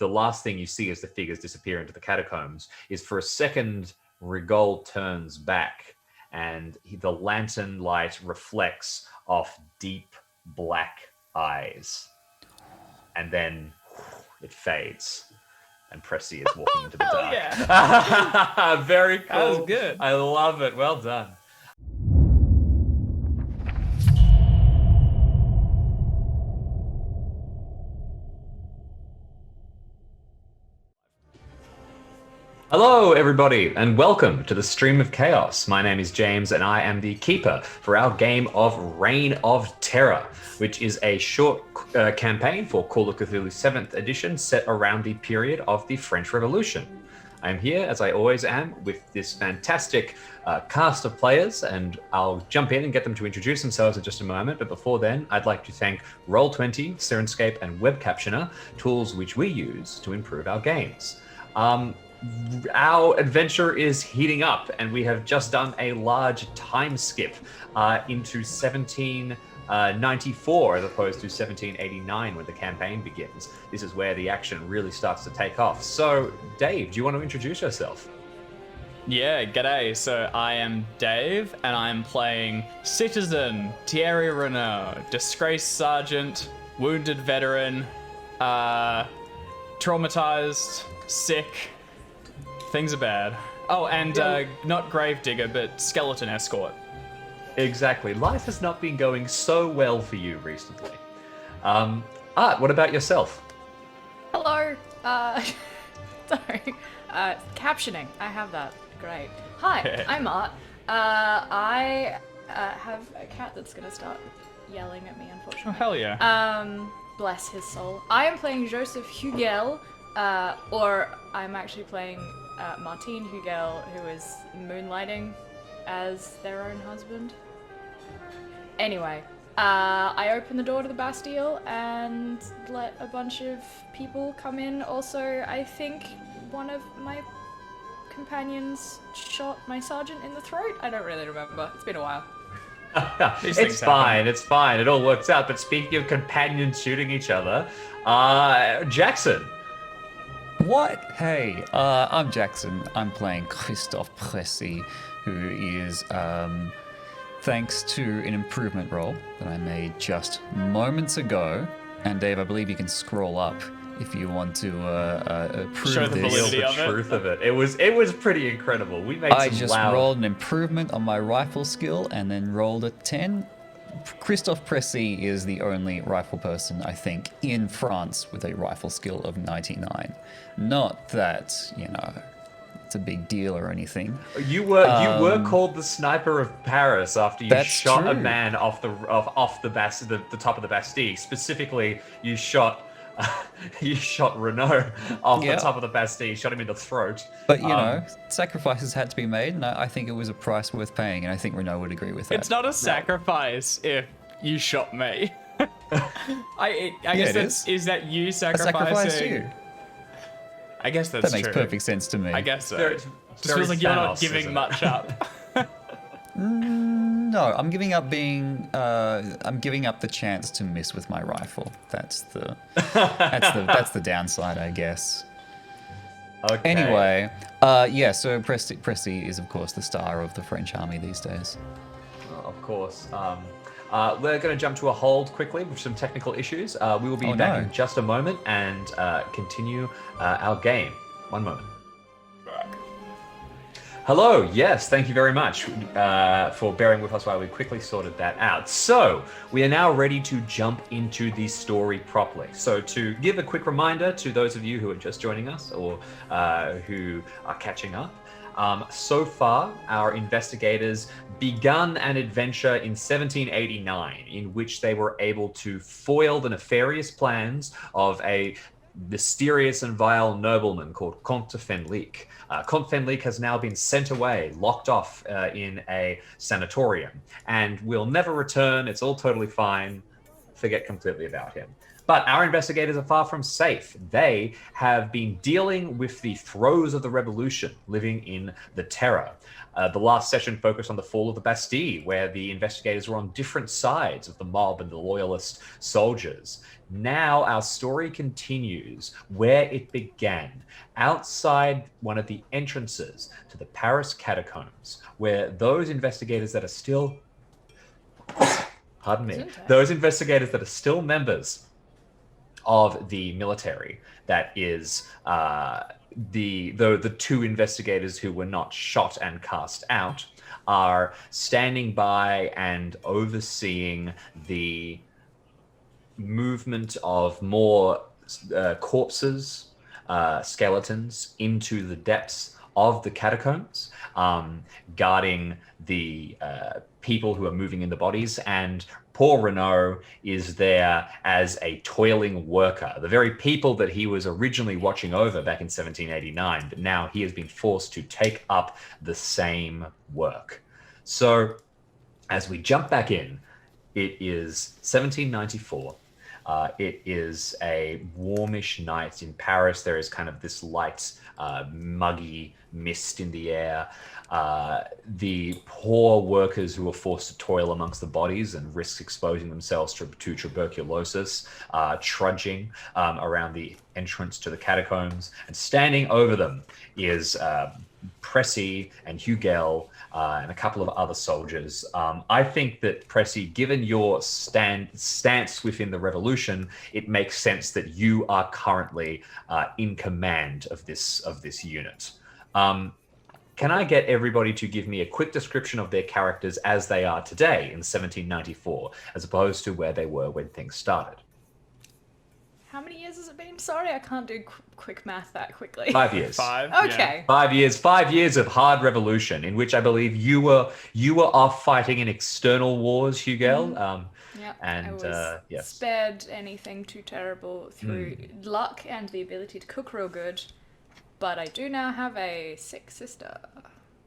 the last thing you see as the figures disappear into the catacombs is for a second, Rigol turns back and the lantern light reflects off deep black eyes. And then it fades. And Pressy is walking into the dark. Yeah. Very cool. That was good. I love it. Well done. Hello, everybody, and welcome to the Stream of Chaos. My name is James, and I am the keeper for our game of Reign of Terror, which is a short campaign for Call of Cthulhu 7th edition set around the period of the French Revolution. I am here, as I always am, with this fantastic cast of players, and I'll jump in and get them to introduce themselves in just a moment. But before then, I'd like to thank Roll20, Sirenscape, and Web Captioner, tools which we use to improve our games. Our adventure is heating up, and we have just done a large time skip into 1794 as opposed to 1789 when the campaign begins. This is where the action really starts to take off. So, Dave, do you want to introduce yourself? Yeah, g'day. So I am Dave, and I'm playing Citizen Thierry Renaud, disgraced sergeant, wounded veteran, traumatized, sick. Things are bad. Oh, and not gravedigger, but skeleton escort. Exactly. Life has not been going so well for you recently. Art, what about yourself? Hello. Sorry. Captioning. I have that. Great. Hi, I'm Art. I have a cat that's gonna start yelling at me, unfortunately. Oh, hell yeah. Bless his soul. I am playing Joseph Hugel, or I'm actually playing Martine Hugel, who is moonlighting as their own husband. Anyway, I open the door to the Bastille and let a bunch of people come in. Also, I think one of my companions shot my sergeant in the throat. I don't really remember. It's been a while. It's fine. It's fine. It all works out. But speaking of companions shooting each other, Jackson. What? Hey, I'm Jackson. I'm playing Christophe Pressy, who is, thanks to an improvement roll that I made just moments ago. And Dave, I believe you can scroll up if you want to prove Show the this. validity of The it. truth of it. It was pretty incredible. We made I some just loud... rolled an improvement on my rifle skill and then rolled a 10. Christophe Pressy is the only rifle person, I think, in France with a rifle skill of 99. Not that, it's a big deal or anything. You were called the sniper of Paris after you shot a true. man off the top of the Bastille. Specifically, you shot Renaud off the top of the Bastille, shot him in the throat. But, sacrifices had to be made, and I think it was a price worth paying, and I think Renaud would agree with that. It's not a sacrifice if you shot me. I guess is that you sacrificing? I sacrificed you. I guess that's That makes true. perfect sense to me. I guess so. Very- Just very feels like you're not Thanos, giving isn't it? much up. No, I'm giving up I'm giving up the chance to miss with my rifle. That's the downside, I guess. Okay. Anyway, so Pressy is of course the star of the French army these days. Of course. We're going to jump to a hold quickly with some technical issues. We will be back in just a moment and continue our game. One moment. Hello, yes, thank you very much for bearing with us while we quickly sorted that out. So, we are now ready to jump into the story properly. So, to give a quick reminder to those of you who are just joining us or who are catching up, so far, our investigators begun an adventure in 1789 in which they were able to foil the nefarious plans of a mysterious and vile nobleman called Comte de Fenlique. Comte Fenlique has now been sent away, locked off in a sanatorium, and will never return. It's all totally fine. Forget completely about him. But our investigators are far from safe. They have been dealing with the throes of the revolution, living in the terror. The last session focused on the fall of the Bastille, where the investigators were on different sides of the mob and the loyalist soldiers. Now our story continues where it began, outside one of the entrances to the Paris catacombs, where those investigators that are still, pardon me, those investigators that are still members of the military, that is the two investigators who were not shot and cast out, are standing by and overseeing the movement of more corpses, skeletons into the depths of the catacombs, guarding the people who are moving in the bodies. And poor Renault is there as a toiling worker, the very people that he was originally watching over back in 1789, but now he has been forced to take up the same work. So as we jump back in, it is 1794. It is a warmish night in Paris. There is kind of this light, muggy mist in the air. The poor workers who are forced to toil amongst the bodies and risk exposing themselves to tuberculosis, trudging around the entrance to the catacombs, and standing over them is Pressy and Hugel and a couple of other soldiers. I think that Pressy, given your stance within the revolution, it makes sense that you are currently in command of this unit. Can I get everybody to give me a quick description of their characters as they are today in 1794, as opposed to where they were when things started? How many years has it been? Sorry, I can't do quick math that quickly. 5 years. Okay. 5 years. 5 years of hard revolution, in which I believe you were off fighting in external wars, Hugel. Yeah, and I was yes, spared anything too terrible through luck and the ability to cook real good. But I do now have a sick sister.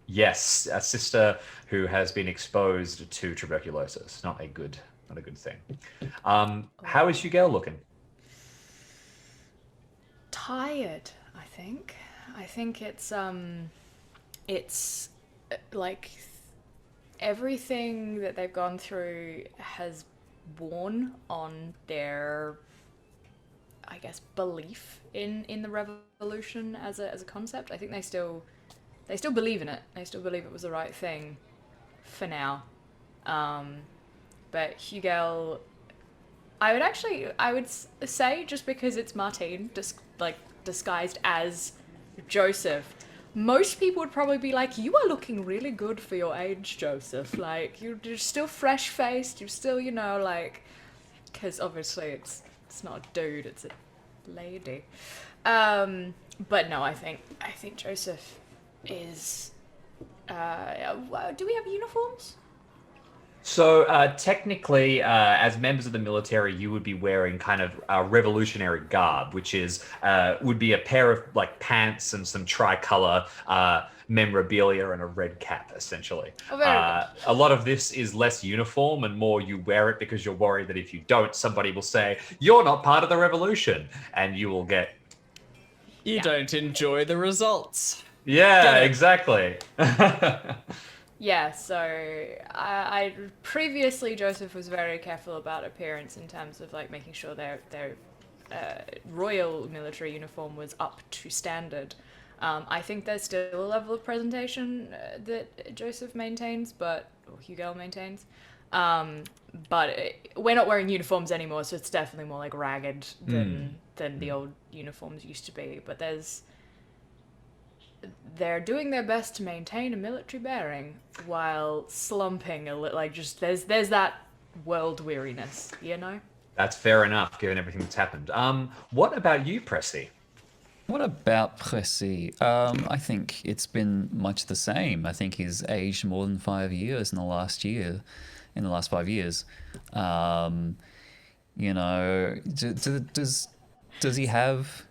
yes, a sister who has been exposed to tuberculosis. Not a good thing. How is Hugel looking? Tired, I think. I think it's like everything that they've gone through has worn on their, I guess, belief in the revolution as a concept. I think they still believe in it. They still believe it was the right thing for now. But Hugel, I would say, just because it's Martine, disguised as Joseph, most people would probably be like, you are looking really good for your age, Joseph. Like, you're still fresh-faced, you're still, because obviously it's not a dude, it's a lady. But no, I think Joseph is, do we have uniforms? So technically, as members of the military, you would be wearing kind of a revolutionary garb, which would be a pair of like pants and some tricolor memorabilia and a red cap, essentially. Oh, very good. A lot of this is less uniform and more you wear it because you're worried that if you don't, somebody will say, you're not part of the revolution, and you will get... You don't enjoy the results. Yeah, exactly. Yeah, so I previously Joseph was very careful about appearance in terms of like making sure their royal military uniform was up to standard. I think there's still a level of presentation that Joseph maintains, or Hugel maintains. But we're not wearing uniforms anymore, so it's definitely more like ragged than the old uniforms used to be. But they're doing their best to maintain a military bearing while slumping a little. Like, just there's that world weariness, That's fair enough, given everything that's happened. What about you, Pressy? What about Pressy? I think it's been much the same. I think he's aged more than 5 years in the last 5 years. Does he have...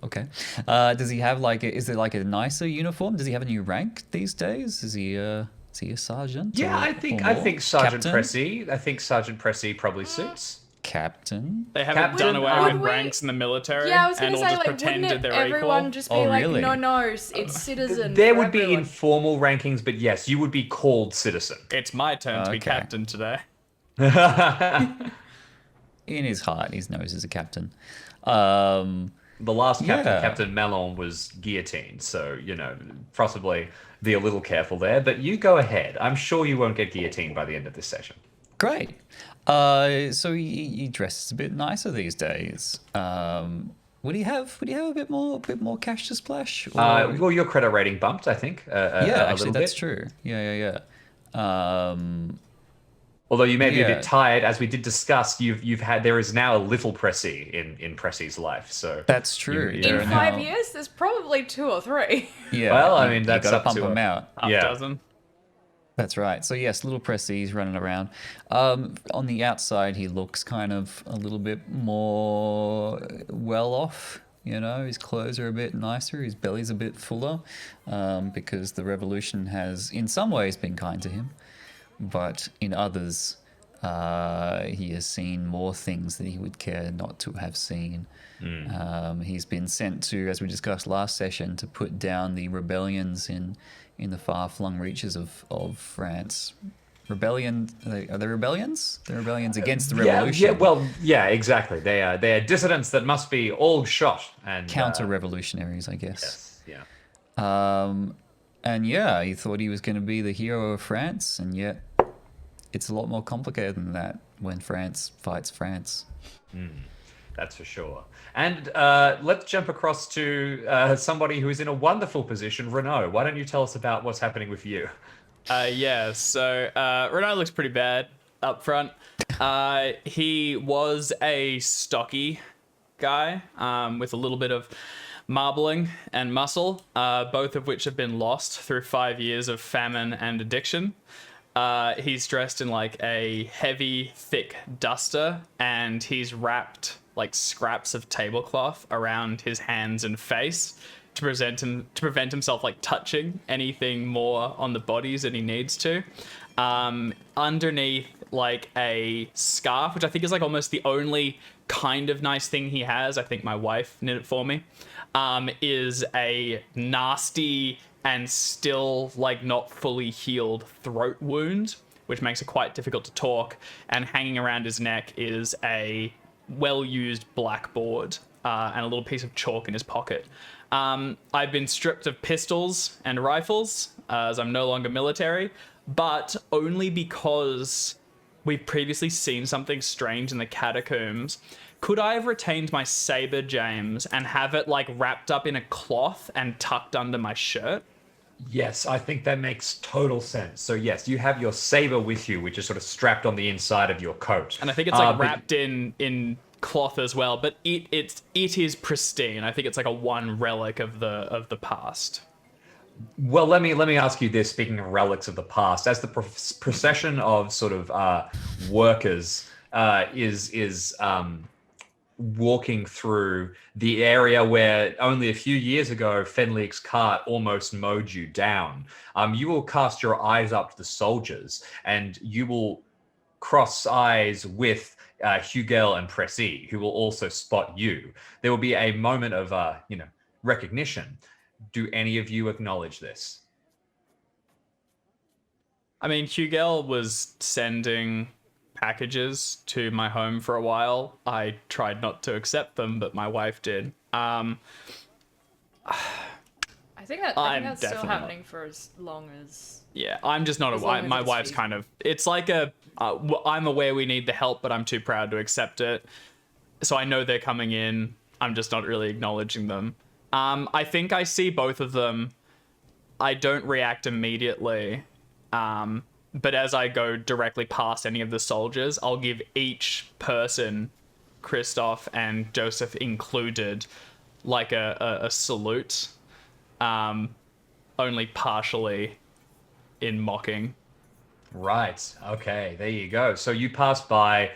Okay. Does he have is there like a nicer uniform? Does he have a new rank these days? Is he a sergeant? Yeah, I think Sergeant Captain? Pressy. I think Sergeant Pressy probably suits. captain. They haven't Captain, done away would with we- ranks in the military Yeah, I was gonna and all say, just like, wouldn't pretended it they're everyone equal. just be Oh, like, really? no, it's citizen There for would be everyone. informal rankings, but yes, you would be called citizen. It's my turn to be Okay. captain today. In his heart, he knows he's a captain. The last captain, Yeah. Captain Melon, was guillotined, so, possibly be a little careful there. But you go ahead. I'm sure you won't get guillotined by the end of this session. Great. So he dresses a bit nicer these days. Would he have a bit more cash to splash? Or... Well, your credit rating bumped, I think. yeah, a actually, little that's bit. true. Yeah. Although you may be a Yeah. bit tired, as we did discuss, there is now a little Pressy in Pressy's life. So That's true. You- There In are 5 now- years, there's probably 2 or 3. Yeah. Well, I mean, you that's gotta up pump to him a- out. Half Yeah. dozen. That's right. So yes, little Pressy's running around. On the outside, he looks kind of a little bit more well off. His clothes are a bit nicer. His belly's a bit fuller, because the revolution has, in some ways, been kind to him, but in others, he has seen more things that he would care not to have seen. He's been sent to, as we discussed last session, to put down the rebellions in the far-flung reaches of France. Rebellion? Are they rebellions? They're rebellions against the revolution. Yeah, exactly. They are dissidents that must be all shot and Counter-revolutionaries, I guess. Yes, yeah. And yeah, he thought he was going to be the hero of France, and yet it's a lot more complicated than that when France fights France. That's for sure. And let's jump across to somebody who is in a wonderful position, Renaud. Why don't you tell us about what's happening with you? So Renaud looks pretty bad up front. He was a stocky guy with a little bit of marbling and muscle, both of which have been lost through 5 years of famine and addiction. He's dressed in like a heavy, thick duster, and he's wrapped like scraps of tablecloth around his hands and face to prevent himself like touching anything more on the bodies than he needs to. Underneath like a scarf, which I think is like almost the only kind of nice thing he has, I think my wife knit it for me, is a nasty and still like not fully healed throat wound, which makes it quite difficult to talk. And hanging around his neck is a well-used blackboard and a little piece of chalk in his pocket. I've been stripped of pistols and rifles, as I'm no longer military, but only because we've previously seen something strange in the catacombs. Could I have retained my saber, James, and have it like wrapped up in a cloth and tucked under my shirt? Yes, I think that makes total sense. So yes, you have your saber with you, which is sort of strapped on the inside of your coat. And I think it's like wrapped in cloth as well, but it is pristine. I think it's like a one relic of the past. Well, let me ask you this. Speaking of relics of the past, as the procession of sort of workers is walking through the area where only a few years ago Fenlick's cart almost mowed you down, you will cast your eyes up to the soldiers, and you will cross eyes with Hugel and Pressy, who will also spot you. There will be a moment of recognition. Do any of you acknowledge this? I mean, Hugel was sending packages to my home for a while. I tried not to accept them, but my wife did. I think I'm that's still definitely happening for as long as... Yeah, I'm just not As long as my it's wife's feasible. kind of, it's like I'm aware we need the help, but I'm too proud to accept it. So I know they're coming in. I'm just not really acknowledging them. I think I see both of them. I don't react immediately. But as I go directly past any of the soldiers, I'll give each person, Christoph and Joseph included, like a salute. Only partially in mocking. Right. Okay. There you go. So you pass by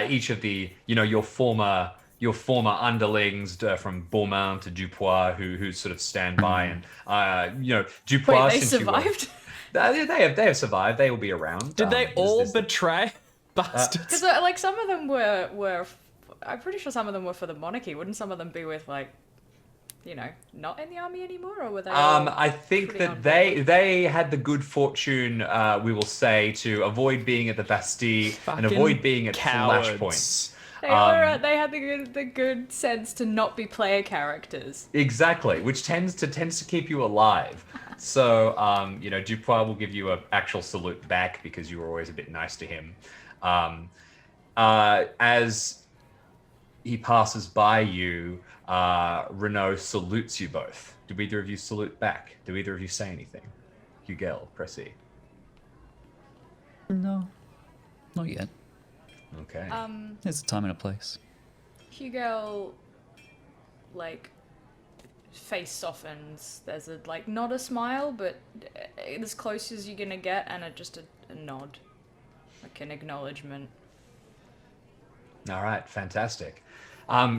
each of the, your former underlings from Beaumain to Dupois, who sort of stand by, and Dupois. Wait, they since you were- survived? They have survived. They will be around. Did they all Is this- betray? Bastards. Because like some of them were, I'm pretty sure some of them were for the monarchy. Wouldn't some of them be with like, not in the army anymore, or were they? I think pretty that on they had the good fortune, we will say, to avoid being at the Bastille and avoid being at flashpoints. They had the good sense to not be player characters. Exactly, which tends to keep you alive. So, Dupois will give you an actual salute back because you were always a bit nice to him. As he passes by you, Renault salutes you both. Do either of you salute back? Do either of you say anything? Hugel, Cressy. No, not yet. Okay. There's a time and a place. Hugo, face softens. There's not a smile, but as close as you're gonna get, and just a nod, like an acknowledgement. All right, fantastic.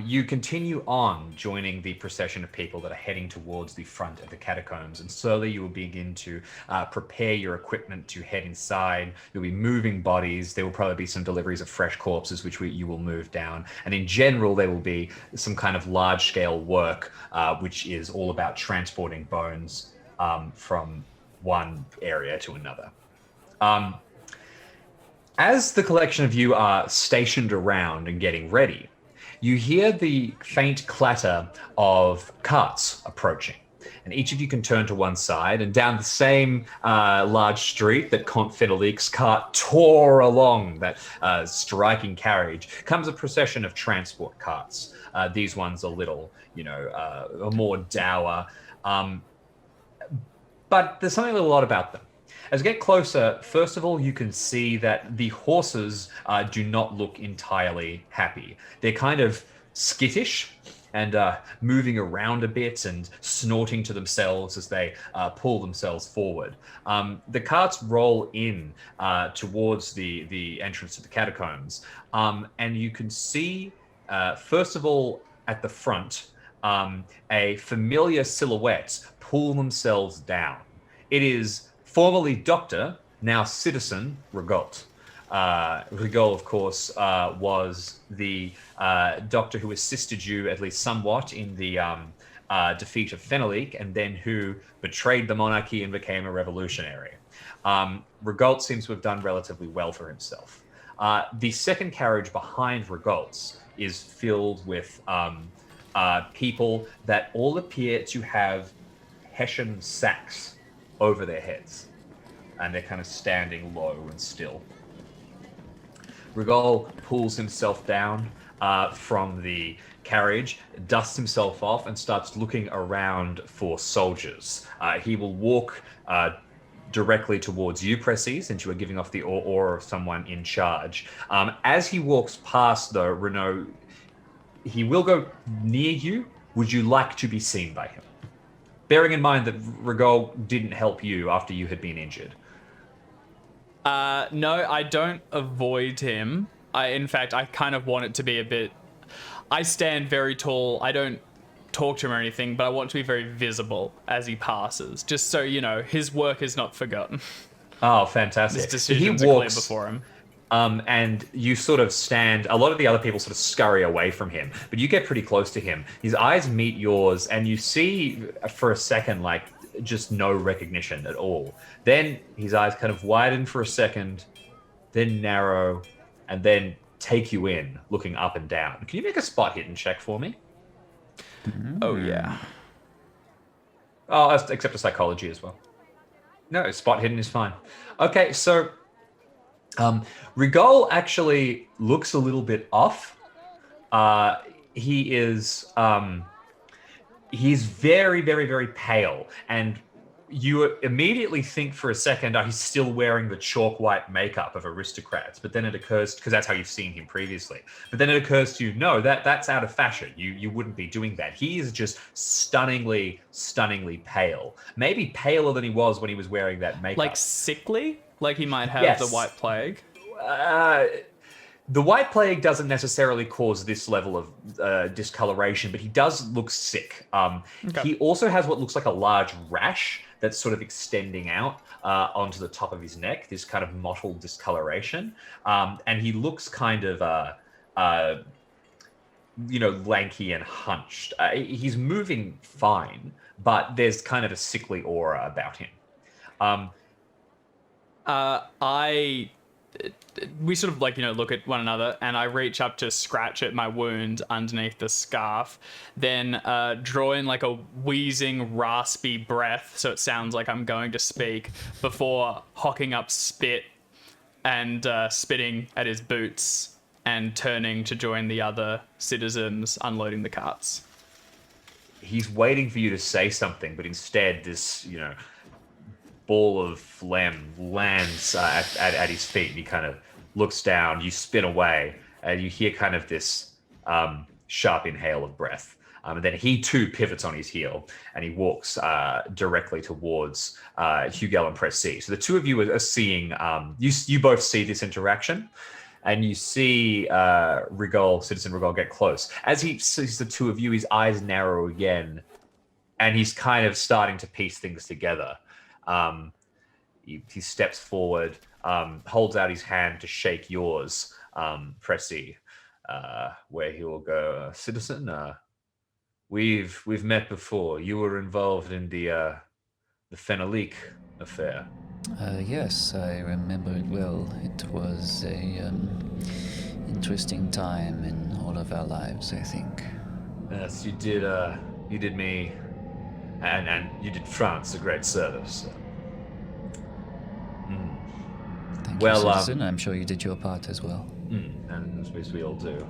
You continue on, joining the procession of people that are heading towards the front of the catacombs, and slowly you will begin to prepare your equipment to head inside. You'll be moving bodies. There will probably be some deliveries of fresh corpses, which you will move down. And in general, there will be some kind of large-scale work, which is all about transporting bones from one area to another. As the collection of you are stationed around and getting ready, you hear the faint clatter of carts approaching. And each of you can turn to one side, and down the same large street that Comte Fedelique's cart tore along, that striking carriage, comes a procession of transport carts. These ones are little, are more dour. But there's something a lot about them. As you get closer, first of all, you can see that the horses do not look entirely happy. They're kind of skittish and moving around a bit and snorting to themselves as they pull themselves forward. The carts roll in towards the entrance to the catacombs, and you can see, first of all, at the front, a familiar silhouette pull themselves down. It is formerly Doctor, now Citizen Rigault. Rigault, of course, was the doctor who assisted you at least somewhat in the defeat of Fenelique, and then who betrayed the monarchy and became a revolutionary. Rigault seems to have done relatively well for himself. The second carriage behind Rigault's is filled with people that all appear to have Hessian sacks over their heads, and they're kind of standing low and still. Rigault pulls himself down from the carriage, dusts himself off, and starts looking around for soldiers. He will walk directly towards you, Pressy, since you are giving off the aura of someone in charge. As he walks past, though, Renault, he will go near you. Would you like to be seen by him? Bearing in mind that Rigault didn't help you after you had been injured. No, I don't avoid him. In fact, I kind of want it to be a bit... I stand very tall. I don't talk to him or anything, but I want to be very visible as he passes, just so, his work is not forgotten. Oh, fantastic. His decisions are clear before him. And you sort of stand, a lot of the other people sort of scurry away from him, but you get pretty close to him. His eyes meet yours, and you see for a second, just no recognition at all. Then his eyes kind of widen for a second, then narrow, and then take you in, looking up and down. Can you make a spot hidden check for me? Oh, yeah. Oh, except a psychology as well. No, spot hidden is fine. Okay, so... Rigault actually looks a little bit off. He's very, very, very pale, and you immediately think for a second, he's still wearing the chalk white makeup of aristocrats. But then it occurs, because that's how you've seen him previously. But then it occurs to you, no, that's out of fashion. You wouldn't be doing that. He is just stunningly, stunningly pale. Maybe paler than he was when he was wearing that makeup. Like sickly? Like he might have Yes. the white plague? The white plague doesn't necessarily cause this level of discoloration, but he does look sick. Okay. He also has what looks like a large rash that's sort of extending out onto the top of his neck, this kind of mottled discoloration. And he looks kind of, lanky and hunched. He's moving fine, but there's kind of a sickly aura about him. We sort of look at one another, and I reach up to scratch at my wound underneath the scarf, then draw in a wheezing, raspy breath so it sounds like I'm going to speak before hocking up spit and spitting at his boots and turning to join the other citizens unloading the carts. He's waiting for you to say something, but instead this, ball of phlegm lands at his feet, and he kind of looks down. You spin away, and you hear kind of this sharp inhale of breath. And then he too pivots on his heel, and he walks directly towards Hugel and Pressy. So the two of you are seeing, you both see this interaction, and you see Citizen Rigol get close. As he sees the two of you, his eyes narrow again, and he's kind of starting to piece things together. He steps forward, holds out his hand to shake yours, Pressy, where he will go, Citizen, we've met before. You were involved in the Fenalik affair. Yes, I remember it well. It was a interesting time in all of our lives, I think. Yes, you did me, and you did France a great service. Thank Well, you, Citizen. I'm sure you did your part as well. And I suppose we all do.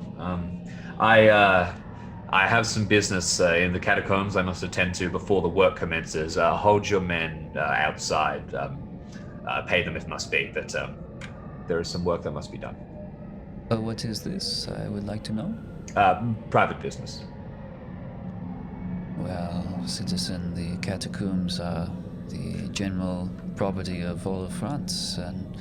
I have some business in the catacombs I must attend to before the work commences. Hold your men outside. Pay them if must be, but there is some work that must be done. What is this? I would like to know. Private business. Well, Citizen, the catacombs are the general property of all of France, and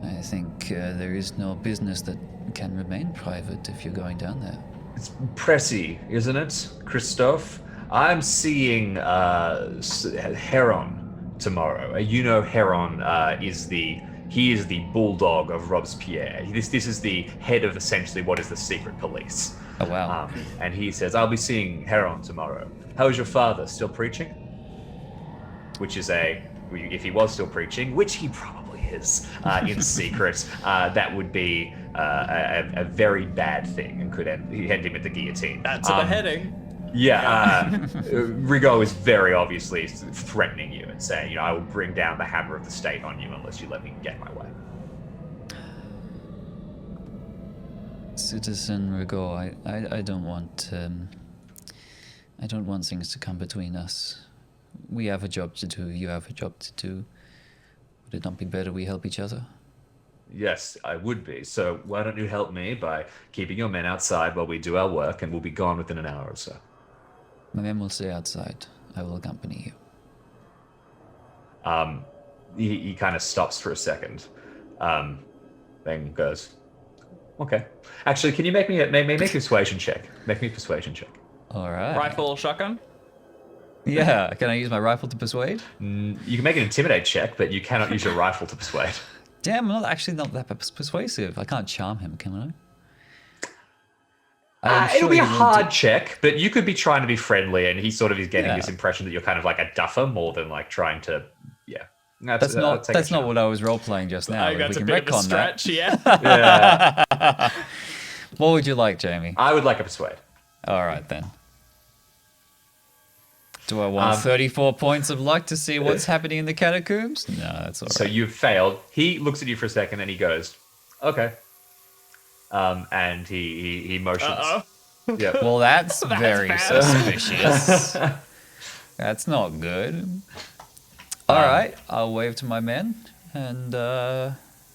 I think there is no business that can remain private if you're going down there. It's Pressy, isn't it, Christophe? I'm seeing Heron tomorrow. Heron is the bulldog of Robespierre. This is the head of essentially what is the secret police. Oh, wow. And he says, I'll be seeing Heron tomorrow. How is your father? Still preaching? Which is if he was still preaching, which he probably is in secret, that would be a very bad thing and could end him at the guillotine. That's a beheading. Yeah, Rigol is very obviously threatening you and saying, I will bring down the hammer of the state on you unless you let me get my way. Citizen Rigol, I don't want things to come between us. We have a job to do, you have a job to do. Would it not be better we help each other? Yes, I would be. So why don't you help me by keeping your men outside while we do our work, and we'll be gone within an hour or so. My men will stay outside. I will accompany you. He kind of stops for a second, then goes, okay. Actually, can you make me a persuasion check? Make me a persuasion check. All right. Rifle, shotgun? Yeah, can I use my rifle to persuade? You can make an intimidate check, but you cannot use your rifle to persuade. Damn, I'm not that persuasive. I can't charm him, can I? It'll be a hard check, but you could be trying to be friendly, and he sort of is getting this impression that you're kind of like a duffer more than like trying to, yeah. That's not what I was role playing just now. I got we a can bit of a retcon stretch, that. Yeah. What would you like, Jamie? I would like a persuade. All right then. Do I want 34 points of luck to see what's happening in the catacombs? No, that's all right. So you've failed. He looks at you for a second and he goes, okay. And he motions. Uh-oh. Yeah. Well, that's very bad. suspicious. That's not good. All right, I'll wave to my men and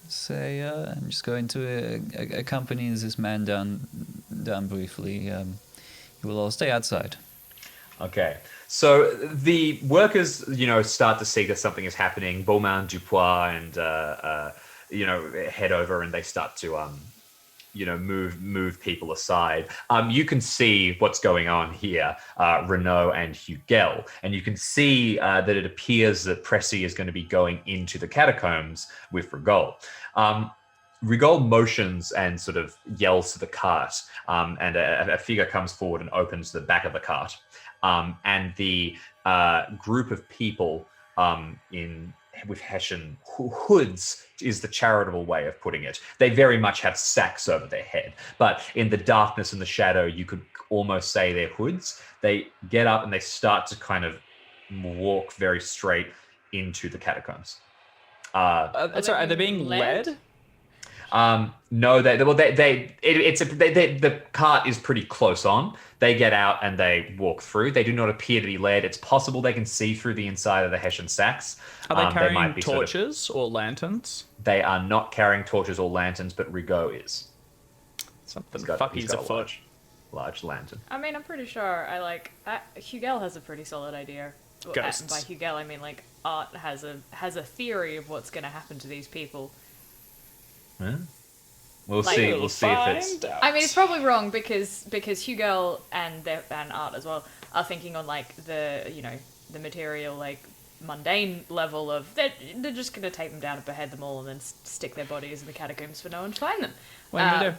say I'm just going to accompany this man down briefly. You will all stay outside. Okay. So the workers, start to see that something is happening. Beaumont, Dupois, and, head over and they start to, move people aside. You can see what's going on here, Renault and Hugel, and you can see that it appears that Pressy is going to be going into the catacombs with Rigol. Rigol motions and sort of yells to the cart, and a figure comes forward and opens the back of the cart, and the group of people with Hessian hoods is the charitable way of putting it. They very much have sacks over their head, but in the darkness and the shadow, you could almost say they're hoods. They get up and they start to kind of walk very straight into the catacombs. Sorry, are they being led? No, the cart is pretty close on. They get out and they walk through. They do not appear to be led. It's possible they can see through the inside of the Hessian sacks. Are they carrying torches or lanterns? They are not carrying torches or lanterns, but Rigaud is. Something fucky's afoot. Large lantern. I mean, I'm pretty sure Hugel has a pretty solid idea. Ghosts. By Hugel, I mean like Art has a theory of what's going to happen to these people. Yeah. We'll see if it's. I mean, it's probably wrong because Hugel and Art as well are thinking on like the material like mundane level of they're just gonna take them down and behead them all and then stick their bodies in the catacombs for no one to find them. What are you gonna do?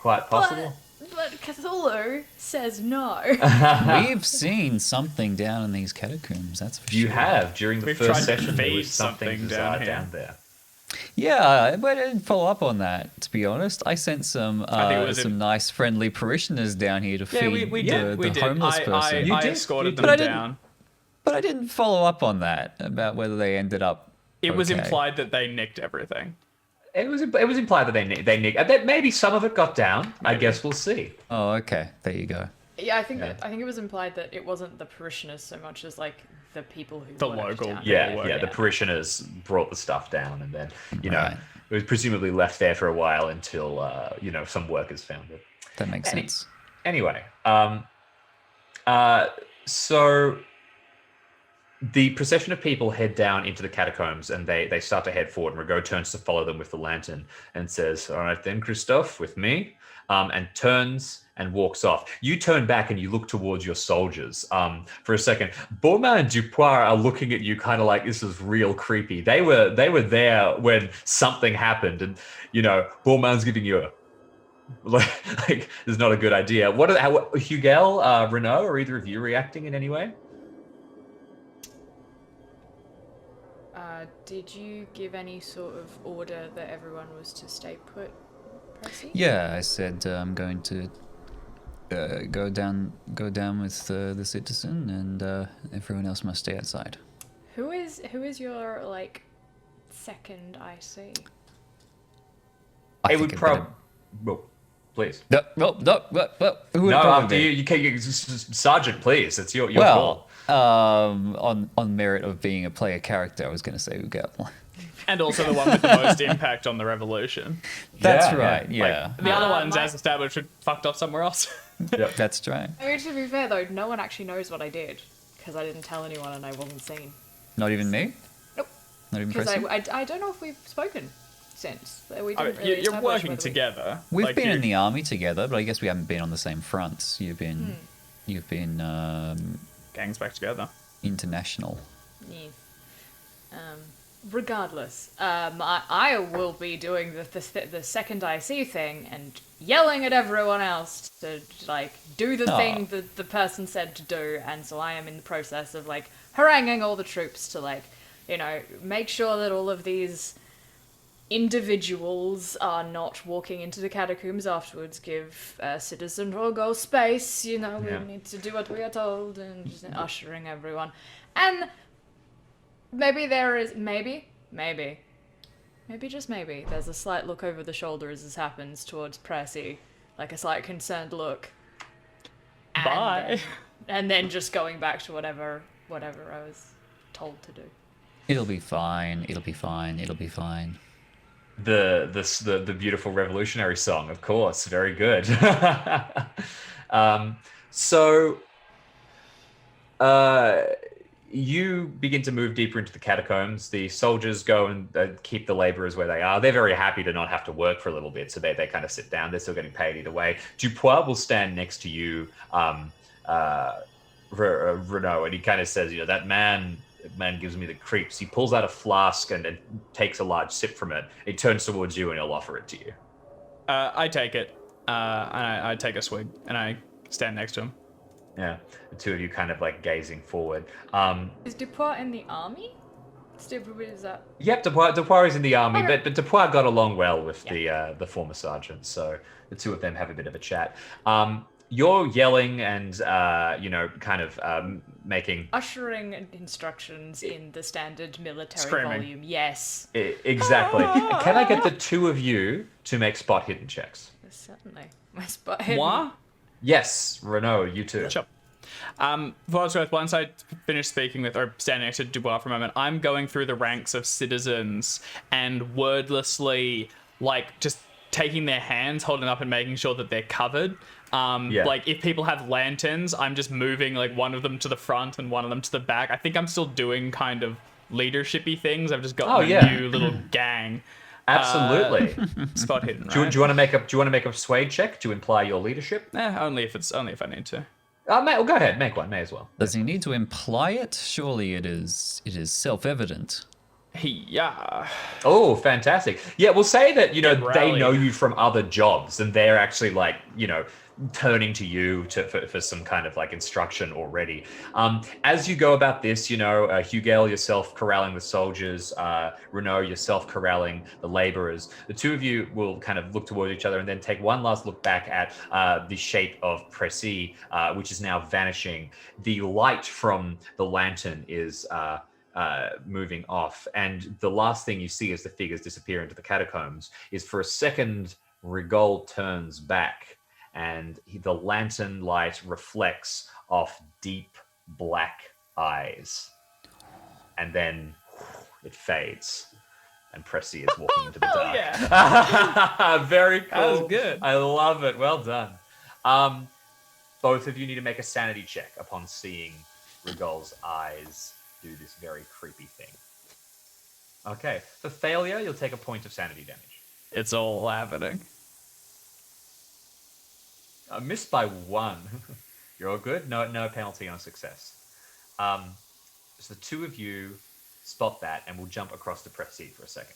Quite possible. But Cthulhu says no. We've seen something down in these catacombs. That's for sure. You have during the We've first tried to session. There feed was something bizarre something down there. Yeah, but I didn't follow up on that, to be honest. I sent some nice friendly parishioners down here to feed we the did. homeless person. I escorted them But I down. But I didn't follow up on that about whether they ended up. It was okay. implied that they nicked everything. It was implied that they nicked. That maybe some of it got down. Maybe. I guess we'll see. Oh, okay. There you go. Yeah, I think it was implied that it wasn't the parishioners so much as like the people who The worked local- down Yeah, there. yeah. The parishioners brought the stuff down, and then Right. it was presumably left there for a while until some workers found it. That makes sense. Anyway, so the procession of people head down into the catacombs, and they start to head forward. And Rigaud turns to follow them with the lantern and says, "All right then, Christophe, with me," and turns and walks off. You turn back and you look towards your soldiers for a second. Beaumain and Dupois are looking at you kind of like this is real creepy. They were there when something happened, and Beaumain's giving you a like this is not a good idea. Hugel, Renault, are either of you reacting in any way? Did you give any sort of order that everyone was to stay put, Percy? Yeah, I said I'm going to go down with the citizen, and everyone else must stay outside. Who is your like second IC? It would probably. Well, please. No. Who would After be? you can, Sergeant, please. It's your Well, call. on merit of being a player character, I was going to say Hugel. And also the one with the most impact on the revolution. That's Yeah, right. yeah. Yeah, The other ones, my- as established, are fucked off somewhere else. Yep. that's right. I mean, to be fair though, no one actually knows what I did because I didn't tell anyone and I wasn't seen. Not even me. Nope. Not even Because Pressy? I don't know if we've spoken since. We I didn't mean, really you're establish working whether we- together. We've Like, been you- in the army together, but I guess we haven't been on the same fronts. You've been gangs back together. international. Yeah. Regardless, I will be doing the second IC thing and yelling at everyone else to like do the thing that the person said to do, and so I am in the process of like haranguing all the troops to like make sure that all of these individuals are not walking into the catacombs afterwards. Give Citizen Rogo space. We need to do what we are told, and just ushering everyone. And maybe there is maybe just maybe there's a slight look over the shoulder as this happens towards Percy, like a slight concerned look. Bye. And then just going back to whatever I was told to do. It'll be fine. It'll be fine. It'll be fine. The beautiful revolutionary song, of course, very good. you begin to move deeper into the catacombs. The soldiers go and keep the laborers where they are. They're very happy to not have to work for a little bit, so they kind of sit down. They're still getting paid either way. Dupois will stand next to you, Renault, and he kind of says, that man gives me the creeps. He pulls out a flask and takes a large sip from it. He turns towards you and he'll offer it to you. I take it, and I take a swig, and I stand next to him. Yeah, the two of you kind of like gazing forward. Is Dupois in the army? Is that? Yep, Dupois is in the army, Okay. but Dupois got along well with the former sergeant, so the two of them have a bit of a chat. You're yelling and kind of making Ushering instructions in the standard military Screaming. volume. Yes. Exactly. Can I get the two of you to make spot hidden checks? Certainly. My spot. Moi? Yes, Renault, you too. Sure. For what it's worth, once I finish speaking with, or standing next to Dubois for a moment, I'm going through the ranks of citizens and wordlessly, just taking their hands, holding up and making sure that they're covered. Like, if people have lanterns, I'm just moving, one of them to the front and one of them to the back. I think I'm still doing kind of leadership-y things. I've just got my new little gang. Absolutely. Spot hidden, Do right? you want to make a persuade check to imply your leadership? Only if I need to. Well, go ahead, make one. May as well. Does he need to imply it? Surely it is self-evident. Yeah. Oh, fantastic. Yeah, we'll say that, they rally. know you from other jobs and they're actually turning to you for some kind of instruction already. As you go about this, Hugel yourself corralling the soldiers, Renault yourself corralling the laborers, the two of you will kind of look toward each other and then take one last look back at the shape of Pressy, which is now vanishing. The light from the lantern is moving off, and the last thing you see as the figures disappear into the catacombs is for a second Rigol turns back and the lantern light reflects off deep black eyes, and then it fades and Pressy is walking into the dark. Yeah. Very cool. That was good. I love it. Well done. Both of you need to make a sanity check upon seeing Rigol's eyes do this very creepy thing. Okay, for failure, you'll take a point of sanity damage. It's all happening. I missed by one. You're all good? No penalty on success. So the two of you spot that, and we'll jump across to Pressy for a second.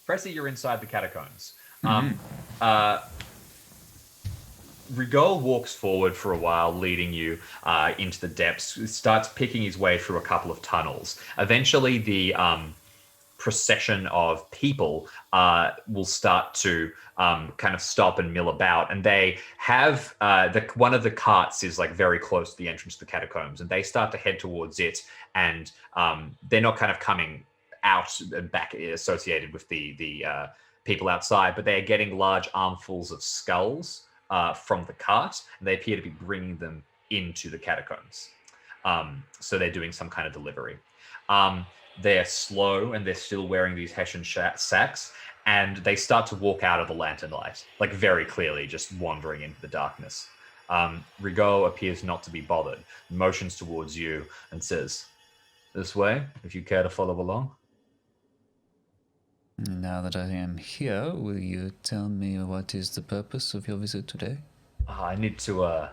Pressy, you're inside the catacombs. Rigol walks forward for a while, leading you into the depths. Starts picking his way through a couple of tunnels. Eventually, the procession of people will start to kind of stop and mill about, and they have one of the carts is very close to the entrance to the catacombs, and they start to head towards it, and they're not kind of coming out and back associated with the people outside, but they are getting large armfuls of skulls from the cart, and they appear to be bringing them into the catacombs. So they're doing some kind of delivery. They're slow, and they're still wearing these Hessian sacks, and they start to walk out of the lantern light, very clearly, just wandering into the darkness. Rigol appears not to be bothered, motions towards you, and says, "This way, if you care to follow along." Now that I am here, will you tell me what is the purpose of your visit today? I need to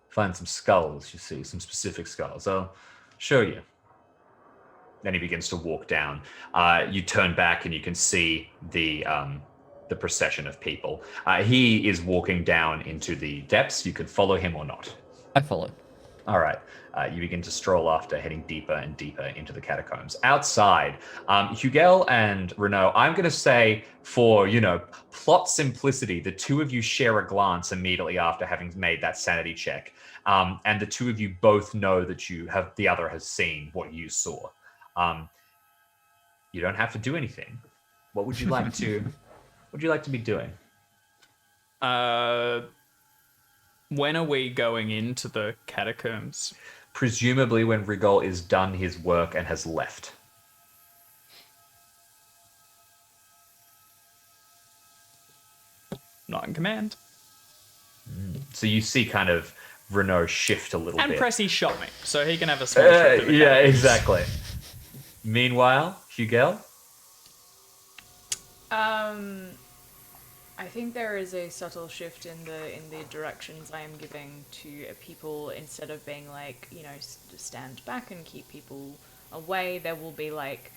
find some skulls, you see, some specific skulls. I'll show you. Then he begins to walk down. You turn back and you can see the procession of people. He is walking down into the depths. You can follow him or not. I follow. All right. You begin to stroll after, heading deeper and deeper into the catacombs. Outside, Hugel and Renault, I'm going to say for, plot simplicity, the two of you share a glance immediately after having made that sanity check. And the two of you both know that the other has seen what you saw. You don't have to do anything. What would you like to be doing? When are we going into the catacombs? Presumably when Rigol is done his work and has left. Not in command. So you see kind of Renault shift a little And bit. Pressy shot me, so he can have a small trip to the Yeah, Catacombs. exactly. Meanwhile, Hugel? I think there is a subtle shift in the directions I am giving to people. Instead of being like, stand back and keep people away, there will be like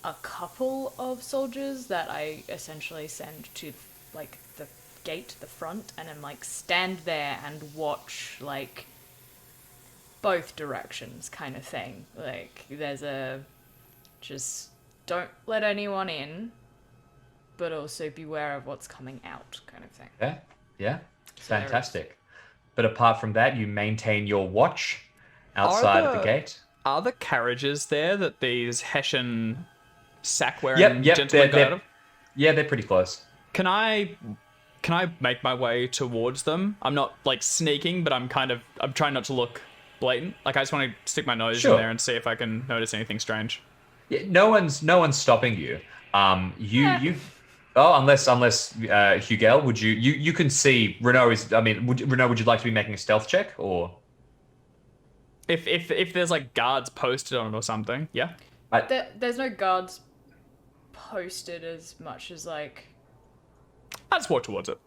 a couple of soldiers that I essentially send to like the gate, the front, and then like stand there and watch like both directions kind of thing. Like there's a just don't let anyone in, but also beware of what's coming out kind of thing. Yeah. So there is- Fantastic. But apart from that, you maintain your watch outside of the gate. Are the carriages there that these Hessian sack-wearing gentlemen got out They're, of? yeah, they're pretty close. Can I make my way towards them? I'm not like sneaking, but I'm trying not to look blatant. Like I just want to stick my nose Sure. in there and see if I can notice anything strange. Yeah, no one's stopping you. Unless Hugel, would you can see Renault is. I mean, Renault, would you like to be making a stealth check or? If there's like guards posted on it or something, yeah. There's no guards posted as much as like I just walk towards it.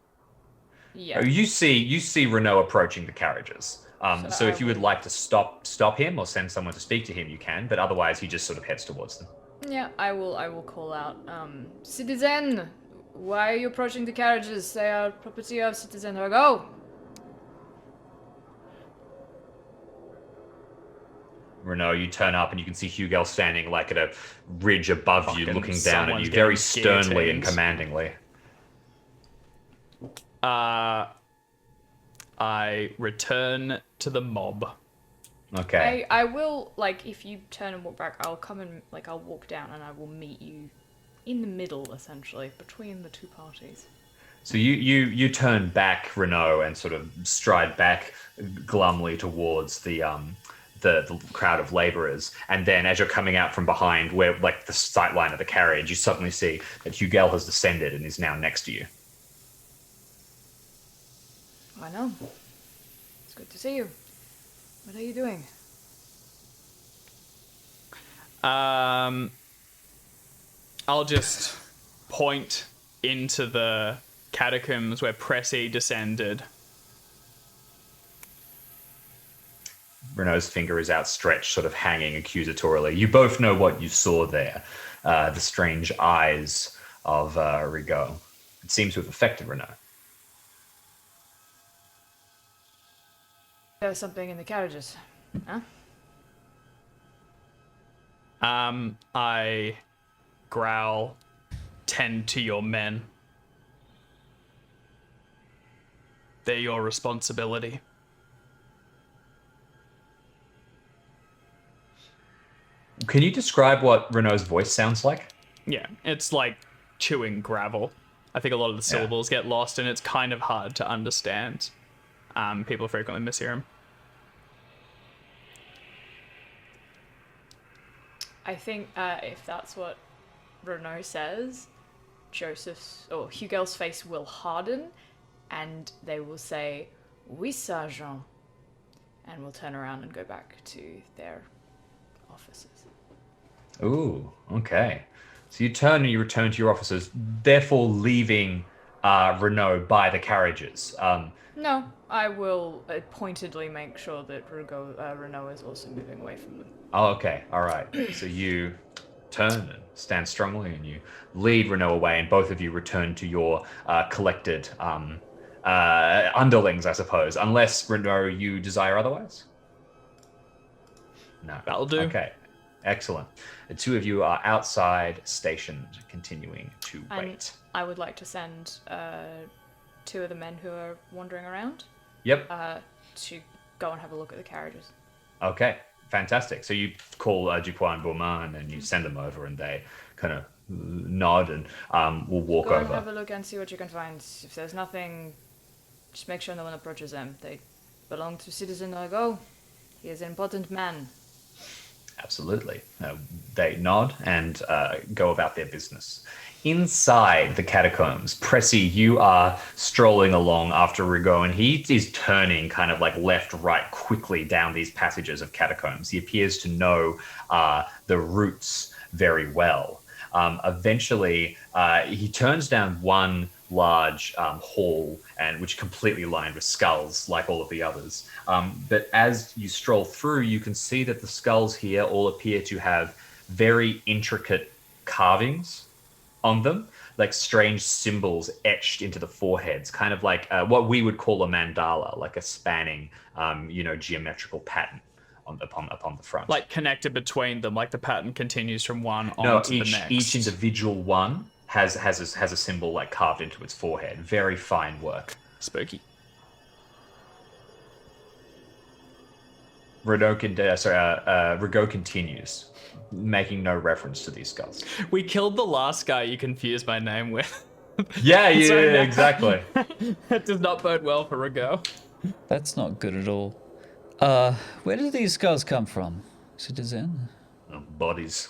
yeah. You see Renault approaching the carriages. So if you would like to stop him or send someone to speak to him, you can. But otherwise, he just sort of heads towards them. Yeah, I will call out. Citizen, why are you approaching the carriages? They are property of Citizen Go. Renault, you turn up and you can see Hugel standing like at a ridge above you, Fucking looking down at someone's you very getting sternly and guillotined. commandingly. I return to the mob. Okay. I will, like, if you turn and walk back, I'll come and, like, I'll walk down and I will meet you in the middle, essentially, between the two parties. So you turn back, Renault, and sort of stride back glumly towards the crowd of labourers, and then as you're coming out from behind, where like the sight line of the carriage, you suddenly see that Hugel has descended and is now next to you. I know. It's good to see you. What are you doing? I'll just point into the catacombs where Pressy descended. Renault's finger is outstretched, sort of hanging accusatorily. You both know what you saw there. The strange eyes of Rigaud. It seems to have affected Renault. There's something in the carriages. Huh? I growl, tend to your men. They're your responsibility. Can you describe what Renault's voice sounds like? Yeah, it's like chewing gravel. I think a lot of the syllables get lost, and it's kind of hard to understand. People frequently mishear him. I think if that's what Renault says, Joseph's or Hugel's face will harden, and they will say, "Oui, sergeant," and we'll turn around and go back to their offices. Ooh, okay. So you turn and you return to your offices, therefore leaving Renault by the carriages. No, I will pointedly make sure that Renault is also moving away from them. Oh, okay. All right. So you turn and stand strongly and you lead Renault away, and both of you return to your collected underlings, I suppose, unless, Renault, you desire otherwise? No. That'll do. Okay. Excellent. The two of you are outside, stationed, continuing to And wait. I would like to send two of the men who are wandering around Yep. to go and have a look at the carriages. Okay. Fantastic. So you call Dupois and Beaumont and you send them over, and they kind of nod and will walk Go and over. have a look and see what you can find. If there's nothing, just make sure no one approaches them. They belong to Citizen Argo. He is an important man. Absolutely. They nod and go about their business. Inside the catacombs, Pressy, you are strolling along after Rigaud, and he is turning kind of like left, right, quickly down these passages of catacombs. He appears to know the routes very well. Eventually, he turns down one large hall, and which completely lined with skulls, like all of the others. But as you stroll through, you can see that the skulls here all appear to have very intricate carvings on them, like strange symbols etched into the foreheads, kind of like what we would call a mandala, like a spanning, geometrical pattern upon the front. Like connected between them, like the pattern continues from one on No, to the next. each individual one has a symbol like carved into its forehead. Very fine work. Spooky. Rigaud continues, making no reference to these skulls. We killed the last guy you confused my name with. Yeah, So now- exactly. That does not bode well for Rigaud. That's not good at all. Where did these skulls come from, citizen? Bodies.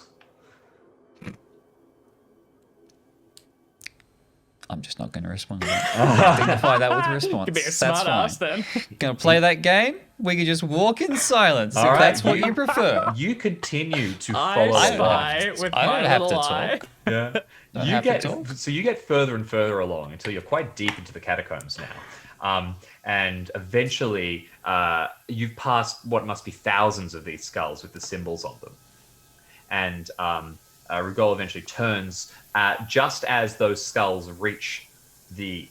I'm just not going to respond to that. Dignify that with a response. You'd be a That's smart fine. ass then. Gonna play that game? We can just walk in silence All if right, that's what you prefer. You continue to I follow spy with I my don't have little to eye. talk. Yeah. Don't You have to get talk. so you get further and further along until you're quite deep into the catacombs now, and eventually you've passed what must be thousands of these skulls with the symbols on them, and Rigaud eventually turns just as those skulls reach the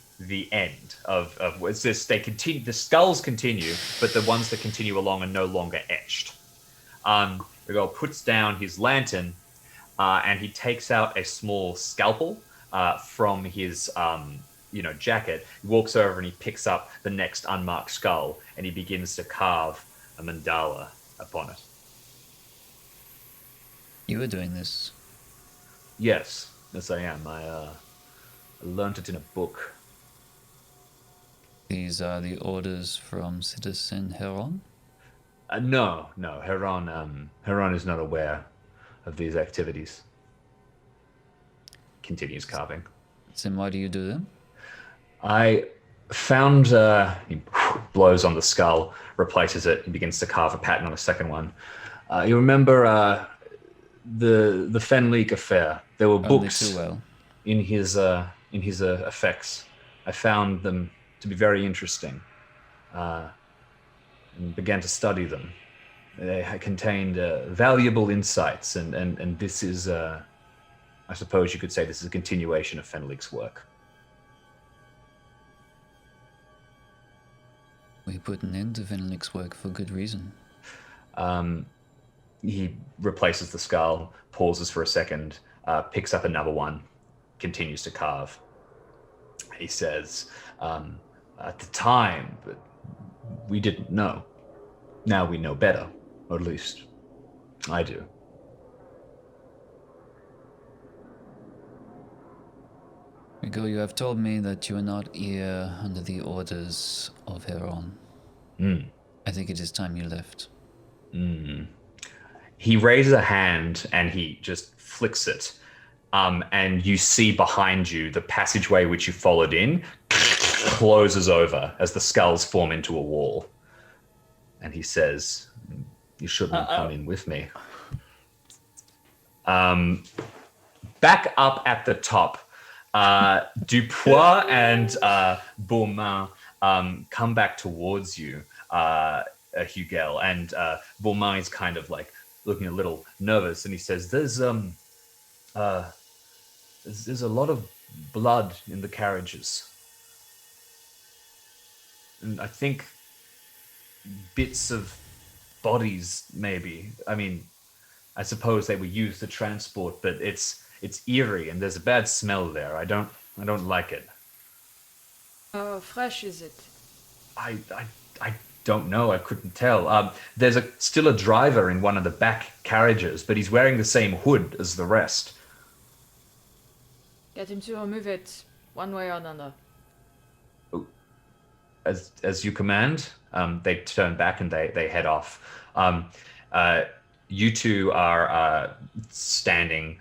end of it's this. They continue. The skulls continue, but the ones that continue along are no longer etched. Rigaud puts down his lantern. And he takes out a small scalpel from his, jacket. He walks over and he picks up the next unmarked skull, and he begins to carve a mandala upon it. You were doing this. Yes, I am. I learnt it in a book. These are the orders from Citizen Heron. No, Heron is not aware of these activities. Continues carving. Then why do you do them? I found, he blows on the skull, replaces it, and begins to carve a pattern on the second one. You remember the Fenleek affair? There were Only books too well. in his effects. I found them to be very interesting, and began to study them. They contained valuable insights, and this is, I suppose you could say, this is a continuation of Fenleek's work. We put an end to Fenlick's work for good reason. He replaces the skull, pauses for a second, picks up another one, continues to carve. He says, at the time, but we didn't know. Now we know better, or at least I do. Rigaud, you have told me that you are not here under the orders of Heron. I think it is time you left. He raises a hand and he just flicks it. And you see behind you the passageway which you followed in closes over as the skulls form into a wall. And he says, you shouldn't have come in with me. Back up at the top, Dupois and Beaumain come back towards you, Hugel, and Beaumain is kind of like looking a little nervous, and he says, there's a lot of blood in the carriages. And I think bits of bodies, maybe. I mean, I suppose they were used to transport, but it's eerie and there's a bad smell there. I don't like it. How fresh is it? I don't know. I couldn't tell. There's still a driver in one of the back carriages, but he's wearing the same hood as the rest. Get him to remove it one way or another. As you command. They turn back and they head off. you two are standing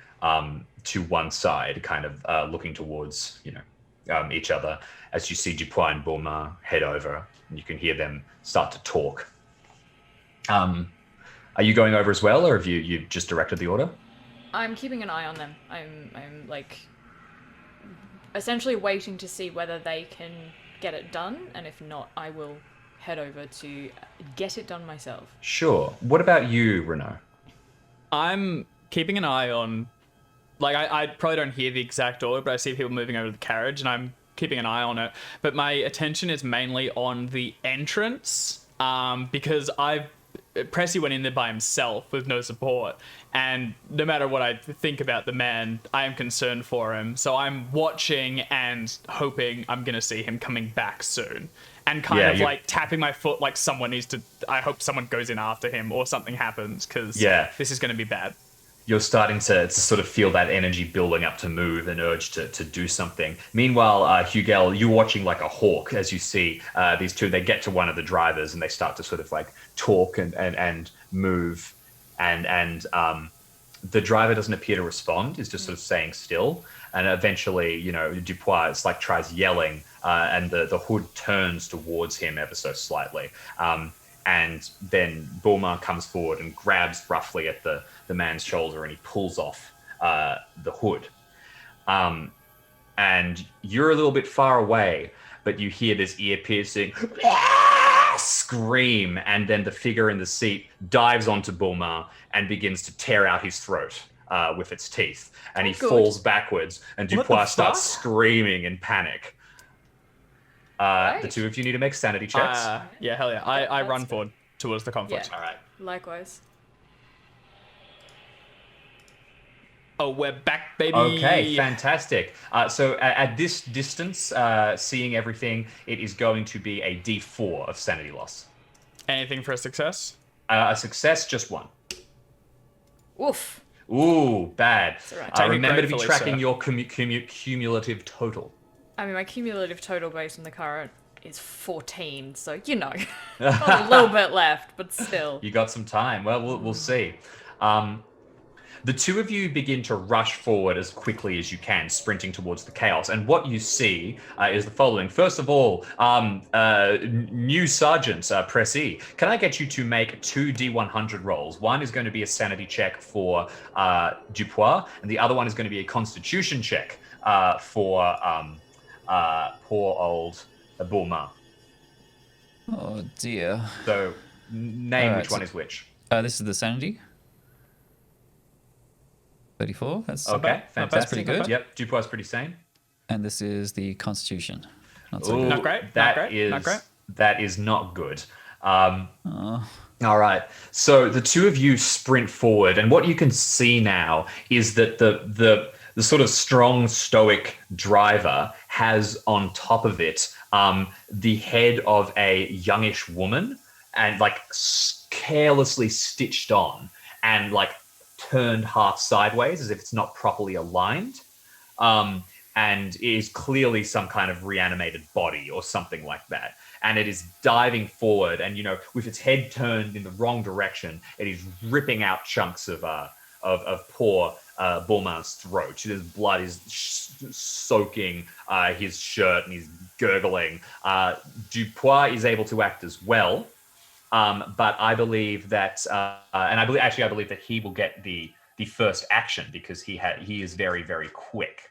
to one side, kind of looking towards each other as you see Dupois and Beaumont head over, and you can hear them start to talk. Are you going over as well, or have you just directed the order? I'm keeping an eye on them. I'm like essentially waiting to see whether they can get it done, and if not, I will head over to get it done myself. Sure. What about you, Renaud? I'm keeping an eye on, like, I probably don't hear the exact order, but I see people moving over the carriage, and I'm keeping an eye on it. But my attention is mainly on the entrance, because Pressy went in there by himself with no support, and no matter what I think about the man, I am concerned for him. So I'm watching and hoping I'm gonna see him coming back soon, and kind of like tapping my foot like someone needs to. I hope someone goes in after him or something happens, because this is gonna be bad. You're starting to sort of feel that energy building up to move, an urge to do something. Meanwhile, Hugel, you're watching like a hawk as you see these two. They get to one of the drivers and they start to sort of like talk and move. And the driver doesn't appear to respond. He's just sort of staying still. And eventually, Dupois it's like tries yelling and the hood turns towards him ever so slightly. And then Beaumont comes forward and grabs roughly at the man's shoulder and he pulls off the hood. And you're a little bit far away, but you hear this ear-piercing scream, and then the figure in the seat dives onto Beaumont and begins to tear out his throat with its teeth. And he falls backwards, and Dupois starts screaming in panic. The two of you need to make sanity checks. Yeah, hell yeah. I run forward towards the conflict. Yeah. All right. Likewise. Oh, we're back, baby. Okay, fantastic. So at this distance, seeing everything, it is going to be a D4 of sanity loss. Anything for a success? A success, just one. Oof. Ooh, bad. Right. Remember to be tracking your cumulative total. I mean, my cumulative total based on the current is 14, so got a little bit left, but still. You got some time. Well, we'll see. The two of you begin to rush forward as quickly as you can, sprinting towards the chaos. And what you see is the following. First of all, new Sergeant Pressy, can I get you to make 2 D100 rolls? One is going to be a sanity check for Dupois, and the other one is going to be a constitution check for poor old Beaumont. Oh dear. So name which one is which. This is the sanity. 34. That's okay. Fantastic. That's pretty good. Yep. Dupois is pretty sane. And this is the constitution. Not so good. Not great. That is not good. All right. So the two of you sprint forward, and what you can see now is that the sort of strong, stoic driver has on top of it the head of a youngish woman, and like carelessly stitched on, and like turned half sideways as if it's not properly aligned, and is clearly some kind of reanimated body or something like that. And it is diving forward, and with its head turned in the wrong direction, it is ripping out chunks of poor Beaumont's throat. His blood is soaking his shirt, and he's gurgling. Dupois is able to act as well. But I believe that, I believe that he will get the first action because he is very, very quick.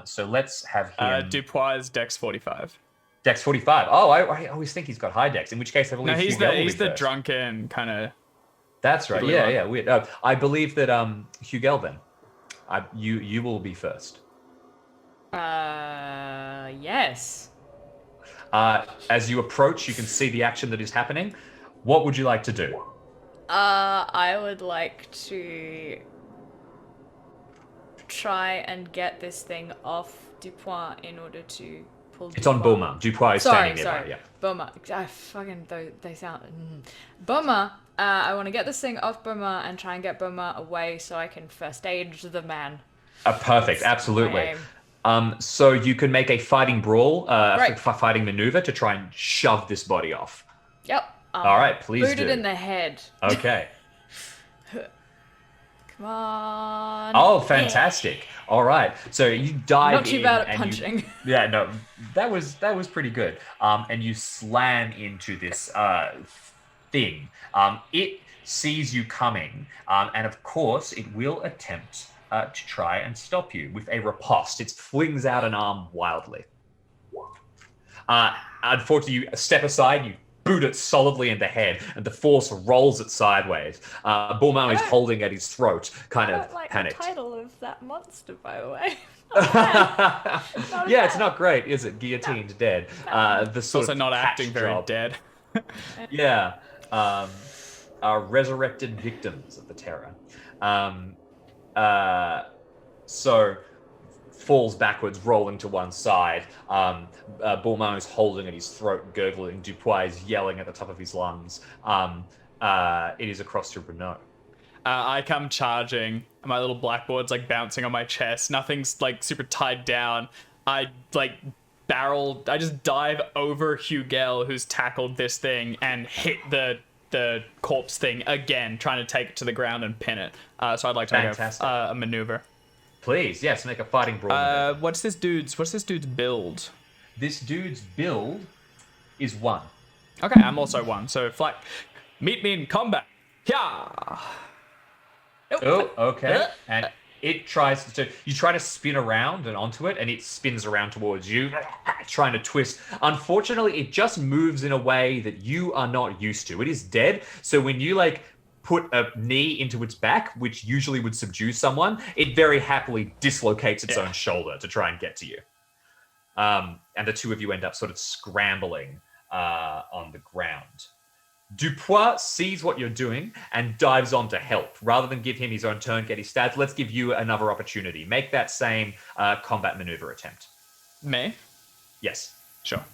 So let's have him. Dupois Dex 45. Dex 45. Oh, I always think he's got high Dex. In which case, I believe he's the drunken kind of. That's right. Yeah. Weird. I believe that Hugel then, you will be first. Yes. As you approach, you can see the action that is happening. What would you like to do? I would like to try and get this thing off Dupois in order to pull. It's on Beaumont. Dupois is standing nearby. Yeah. Beaumont. They sound. Beaumont. I want to get this thing off Beaumont and try and get Beaumont away so I can first aid the man. Perfect. Absolutely. So you can make a fighting brawl, fighting maneuver to try and shove this body off. Yep. All right, please boot do. it in the head. Okay. Come on. Oh, fantastic! All right, so you dive Not too in bad at and punching. yeah, no, that was pretty good. And you slam into this thing. It sees you coming, and of course, it will attempt to try and stop you with a riposte. It flings out an arm wildly. Unfortunately, you step aside, you boot it solidly in the head, and the force rolls it sideways. Bulmar is holding at his throat, kind I of don't like panicked. the title of that monster, by the way. Yeah, it's not great, is it? Guillotined, dead. The sort Also of not patch acting very job. dead. Yeah. Are resurrected victims of the terror. So falls backwards, rolling to one side. Bulmar is holding at his throat, gurgling. Dupois is yelling at the top of his lungs. It is across to Renault. I come charging, and my little blackboard's like bouncing on my chest. Nothing's like super tied down. I just dive over Hugel, who's tackled this thing, and hit the corpse thing again, trying to take it to the ground and pin it. So I'd like to make a maneuver. Please, yes, make a fighting brawl. What's this dude's build? This dude's build is 1. Okay, I'm also 1. So meet me in combat. Yeah. Oh, okay. And it tries to. You try to spin around and onto it, and it spins around towards you, trying to twist. Unfortunately, it just moves in a way that you are not used to. It is dead, so when you put a knee into its back, which usually would subdue someone, it very happily dislocates its own shoulder to try and get to you. And the two of you end up sort of scrambling on the ground. Dupois sees what you're doing and dives on to help. Rather than give him his own turn, get his stats, let's give you another opportunity. Make that same combat maneuver attempt. Me? Yes. Sure.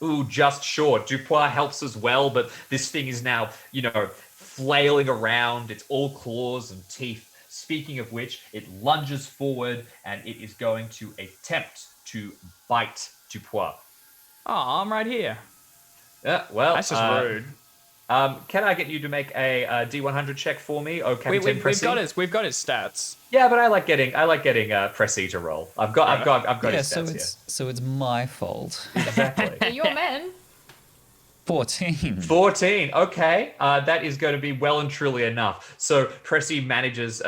Ooh, just short. Dupois helps as well, but this thing is now, flailing around. It's all claws and teeth. Speaking of which, it lunges forward and it is going to attempt to bite Dupois. Oh, I'm right here. Yeah, well, That's just rude. Can I get you to make a D100 check for me? Oh, Captain We've Pressy? got his stats. Yeah, but I like getting Pressy to roll. I've got his so stats it's my fault. here. Exactly. Your men. 14. 14. Okay, that is going to be well and truly enough. So Pressy manages.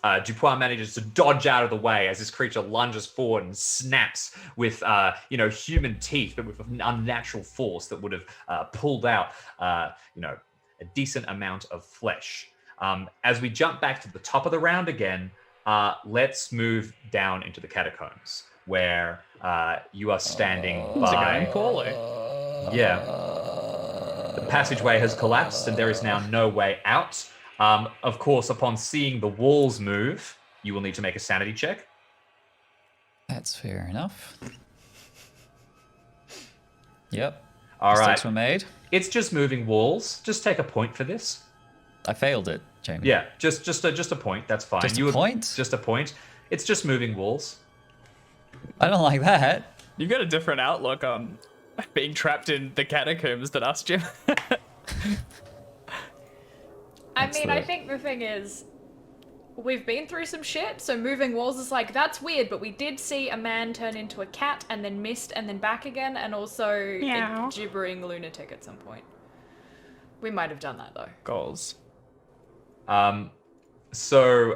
Dupois manages to dodge out of the way as this creature lunges forward and snaps with, human teeth, but with an unnatural force that would have pulled out, a decent amount of flesh. As we jump back to the top of the round again, let's move down into the catacombs where you are standing by. Poorly. Yeah. The passageway has collapsed and there is now no way out. Of course, upon seeing the walls move, you will need to make a sanity check. That's fair enough. Yep. All right. Mistakes were made. It's just moving walls. Just take a point for this. I failed it, Jamie. Yeah, just a point. That's fine. Just a point? Just a point. It's just moving walls. I don't like that. You've got a different outlook on being trapped in the catacombs than us, Jim. I think the thing is, we've been through some shit, so moving walls is that's weird, but we did see a man turn into a cat and then mist and then back again, and also a gibbering lunatic at some point. We might have done that, though. Goals. So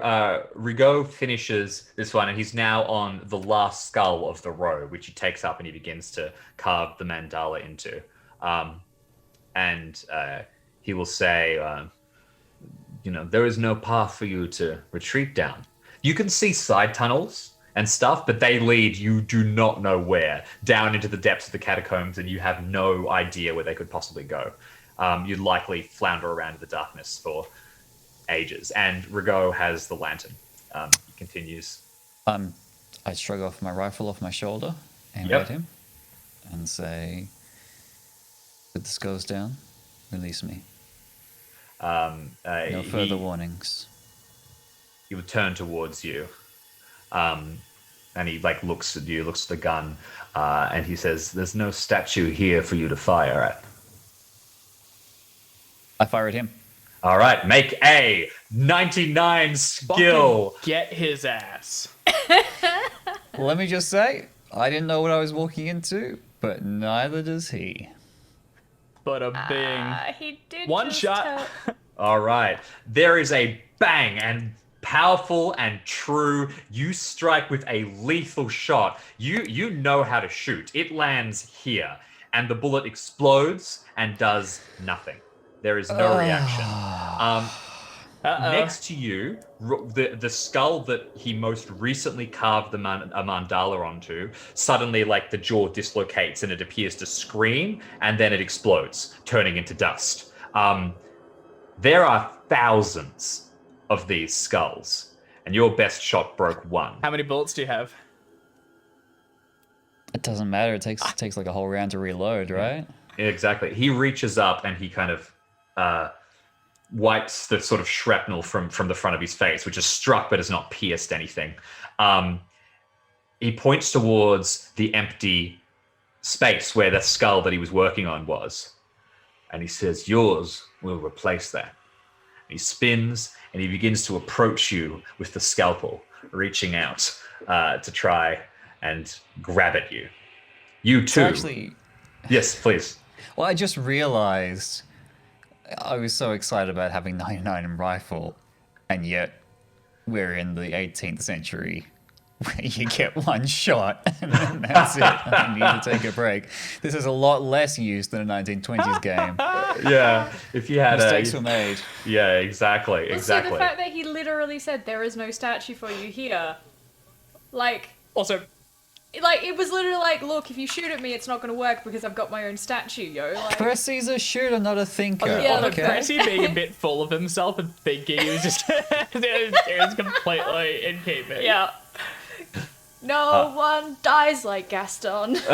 Rigaud finishes this one, and he's now on the last skull of the row, which he takes up and he begins to carve the mandala into. And he will say, there is no path for you to retreat down. You can see side tunnels and stuff, but they lead you do not know where, down into the depths of the catacombs, and you have no idea where they could possibly go. You'd likely flounder around in the darkness for ages. And Rigaud has the lantern. He continues. I shrug off my rifle off my shoulder, aim at him, and say, if this goes down, release me. No further warnings. He would turn towards you, and he looks at you, looks at the gun, and he says, "There's no statue here for you to fire at." I fire at him. All right, make a 99 skill. Fucking get his ass. Let me just say, I didn't know what I was walking into, but neither does he. But a bing. He did One just shot. All right, there is a bang and powerful and true. You strike with a lethal shot. You know how to shoot. It lands here, and the bullet explodes and does nothing. There is no reaction. Next to you, the skull that he most recently carved a mandala onto, suddenly like the jaw dislocates and it appears to scream, and then it explodes, turning into dust. There are thousands of these skulls, and your best shot broke one. How many bullets do you have? It doesn't matter. It takes like a whole round to reload, right? Exactly. He reaches up and he kind of wipes the sort of shrapnel from the front of his face, which is struck but has not pierced anything. He points towards the empty space where the skull that he was working on was. And he says, yours will replace that. He spins and he begins to approach you with the scalpel, reaching out to try and grab at you. You too. Actually, Yes, please. well, I just realized I was so excited about having 99 in rifle, and yet we're in the 18th century where you get one shot and then that's it. I need to take a break. This is a lot less used than a 1920s game. Yeah, if you had Mistakes were made. Yeah, exactly, Also, exactly. the fact that he literally said there is no statue for you here, like, Also, it was literally like, look, if you shoot at me, it's not going to work because I've got my own statue, yo. Like, Percy's a shooter, not a thinker. Yeah, on the okay. Percy being a bit full of himself and thinking he was just it was completely in keeping. yeah. No one dies like Gaston. So,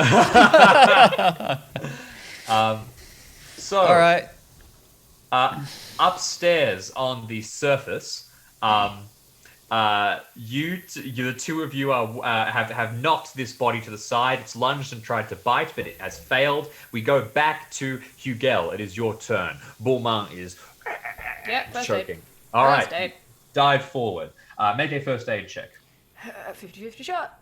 All right. upstairs on the surface, the two of you are have knocked this body to the side. It's lunged and tried to bite, but it has failed. We go back to Hugel. It is your turn. Bourmont is Yep, first choking. aid. All right, First aid. dive forward. Make a first aid check. 50-50 shot.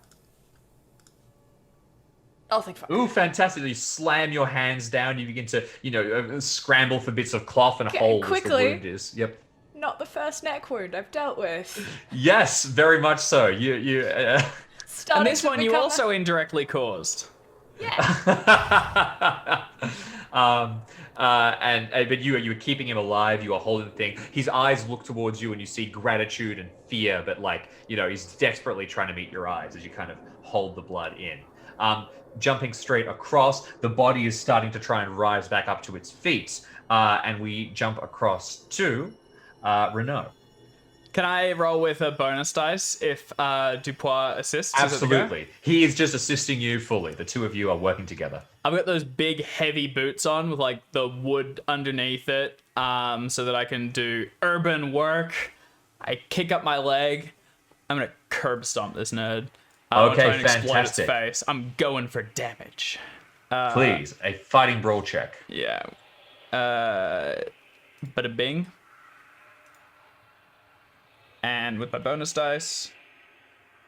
I'll think fine. Ooh, fantastic! You slam your hands down. You begin to, scramble for bits of cloth and Okay, holes. The quickly. wound is. Yep. Not the first neck wound I've dealt with. Yes, very much so. You. Starting And this to one you recover. also indirectly caused. Yeah. But you were keeping him alive. You were holding the thing. His eyes look towards you, and you see gratitude and fear. But he's desperately trying to meet your eyes as you kind of hold the blood in. Jumping straight across, the body is starting to try and rise back up to its feet, and we jump across to Renault. Can I roll with a bonus dice if Dupois assists? Is it the go? Absolutely, he is just assisting you fully. The two of you are working together. I've got those big heavy boots on with like the wood underneath it, so that I can do urban work. I kick up my leg. I'm gonna curb stomp this nerd. Okay, try and explode fantastic. its face. I'm going for damage. Please, a fighting brawl check. Yeah. Bada bing. And with my bonus dice,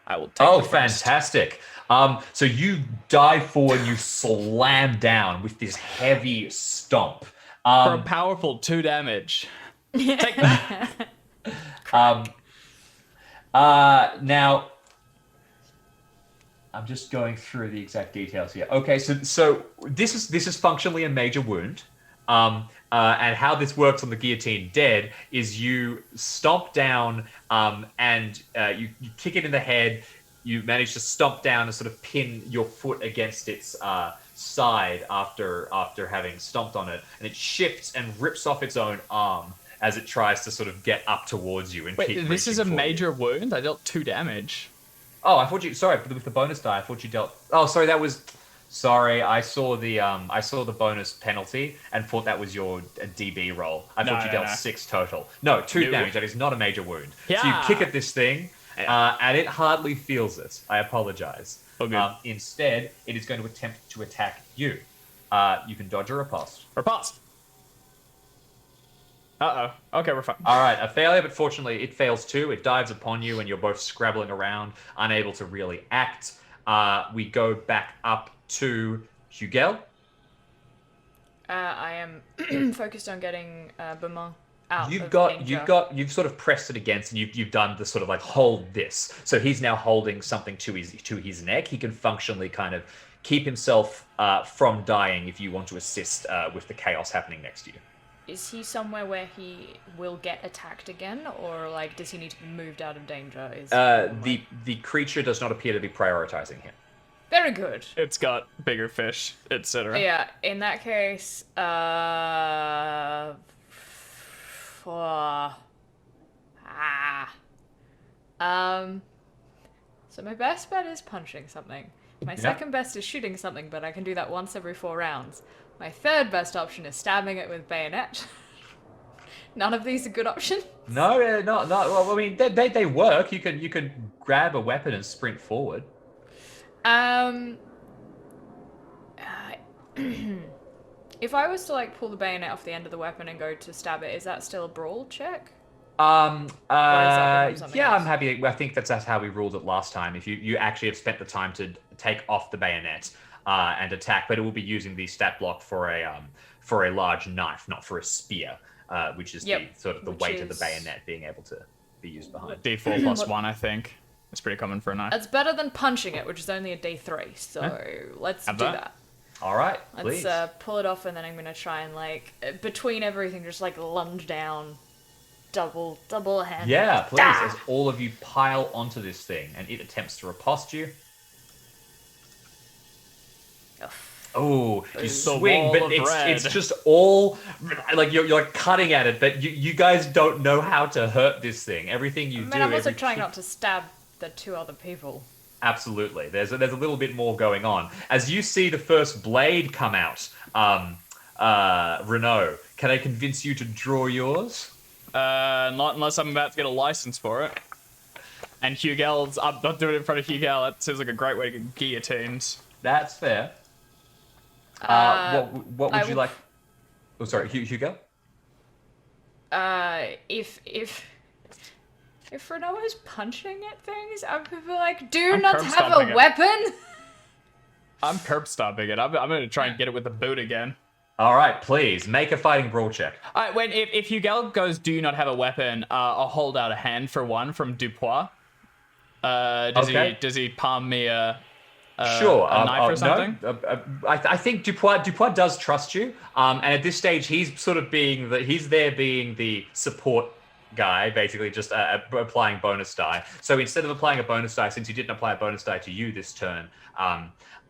I will take Oh, the first. fantastic. So you dive forward, you slam down with this heavy stomp. For a powerful 2 damage. Take that. Now, I'm just going through the exact details here. Okay, so this is functionally a major wound. And how this works on the guillotine dead is you stomp down and you kick it in the head. You manage to stomp down and sort of pin your foot against its side after having stomped on it, and it shifts and rips off its own arm as it tries to sort of get up towards you and keep Wait, this is reaching a for you. major wound? I dealt 2 damage. Oh, I thought you. Sorry, with the bonus die, I thought you dealt. Oh, sorry, that was. Sorry, I saw the bonus penalty and thought that was your DB roll. I thought you dealt 6 total. No, 2 No. damage. That is not a major wound. So you Yeah. kick at this thing, and it hardly feels it. I apologize. Okay. Instead, it is going to attempt to attack you. You can dodge or riposte. Riposte. Uh-oh. Okay, we're fine. All right, a failure, but fortunately it fails too. It dives upon you, and you're both scrabbling around, unable to really act. We go back up to Hugel. I am focused on getting Beaumont out You've of got, danger. you've sort of pressed it against, and you've done the sort of like hold this. So he's now holding something to his neck. He can functionally kind of keep himself from dying if you want to assist with the chaos happening next to you. Is he somewhere where he will get attacked again, or like does he need to be moved out of danger? The creature does not appear to be prioritizing him. Very good. It's got bigger fish, etc. Yeah, in that case, so my best bet is punching something. My second best is shooting something, but I can do that once every 4 rounds. My third best option is stabbing it with bayonet. None of these are good options. No, not. Well, I mean, they work. You could grab a weapon and sprint forward. If I was to like pull the bayonet off the end of the weapon and go to stab it, is that still a brawl check? Yeah, something else? I'm happy. I think that's how we ruled it last time. If you actually have spent the time to take off the bayonet and attack, but it will be using the stat block for a large knife, not for a spear, which is the sort of the weight of the bayonet being able to be used behind. D4 plus 1, I think. It's pretty common for a knife. That's better than punching it, which is only a D3. So let's do that. All right, please. Let's pull it off, and then I'm gonna try and like between everything, just like lunge down, double hand. Yeah, please. As all of you pile onto this thing, and it attempts to riposte you. Oh, you swing, but it's just all like you're like cutting at it, but you guys don't know how to hurt this thing. Everything you do. I'm also trying not to stab the 2 other people. Absolutely. There's a little bit more going on. As you see the first blade come out, Renault, can I convince you to draw yours? Not unless I'm about to get a license for it. And Hugel's, I'm not doing it in front of Hugel. That seems like a great way to get guillotined. That's fair. What would you like? Oh, sorry, Hugo. If Renault is punching at things, I would be like, do I'm not curb have stomping a it. weapon. I'm curb stomping it. I'm going to try and get it with the boot again. All right, please make a fighting brawl check. All right, if Hugel goes, do you not have a weapon? I'll hold out a hand for one from Dupois. Does he palm me a knife or something? No, I think Dupois does trust you. And at this stage, he's sort of being the support guy, basically just applying bonus die. So instead of applying a bonus die, since he didn't apply a bonus die to you this turn,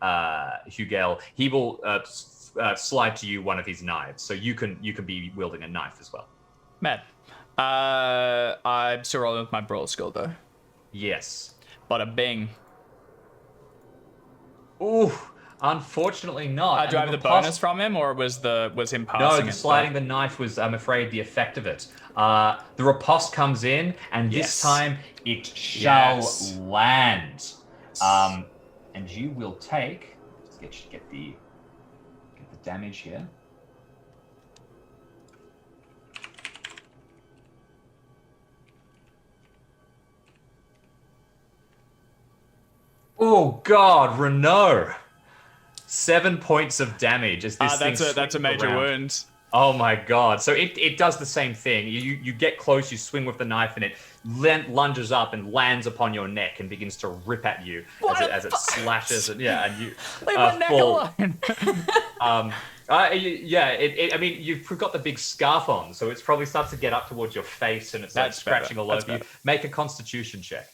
Hugel, he will slide to you one of his knives. So you can be wielding a knife as well. Mad. I'm still rolling with my brawl skill though. Yes. Bada bing. Ooh, unfortunately not. Do I have the bonus from him, or was him passing? No, the sliding the knife was, I'm afraid, the effect of it. The riposte comes in, and this time it shall land. And you will take. Let's get the damage here. Oh God, Renault! 7 points of damage as this thing that's a major wound. Oh my God! So it does the same thing. You get close, you swing with the knife, and it lunges up and lands upon your neck and begins to rip at you as it slashes. And yeah, and you leave my neck alone. I mean, you've got the big scarf on, so it probably starts to get up towards your face, and it's like scratching all over you. Make a Constitution check.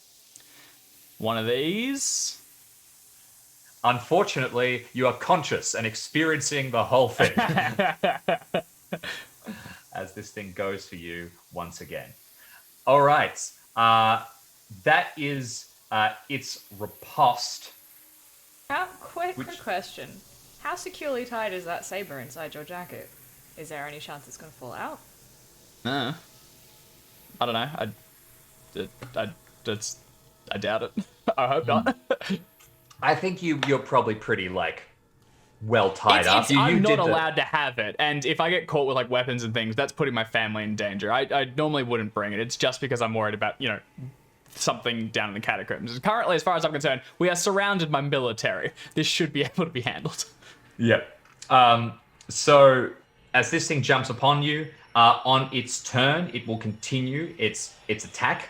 One of these. Unfortunately, you are conscious and experiencing the whole thing as this thing goes for you once again. All right. That is its riposte. Quick question. How securely tied is that saber inside your jacket? Is there any chance it's going to fall out? I don't know. I doubt it. I hope not. I think you're probably pretty well tied up. I'm not did allowed to have it, and if I get caught with like weapons and things, that's putting my family in danger. I normally wouldn't bring it. It's just because I'm worried about something down in the catacombs. Currently, as far as I'm concerned, we are surrounded by military. This should be able to be handled. Yep. So as this thing jumps upon you, on its turn, it will continue its attack.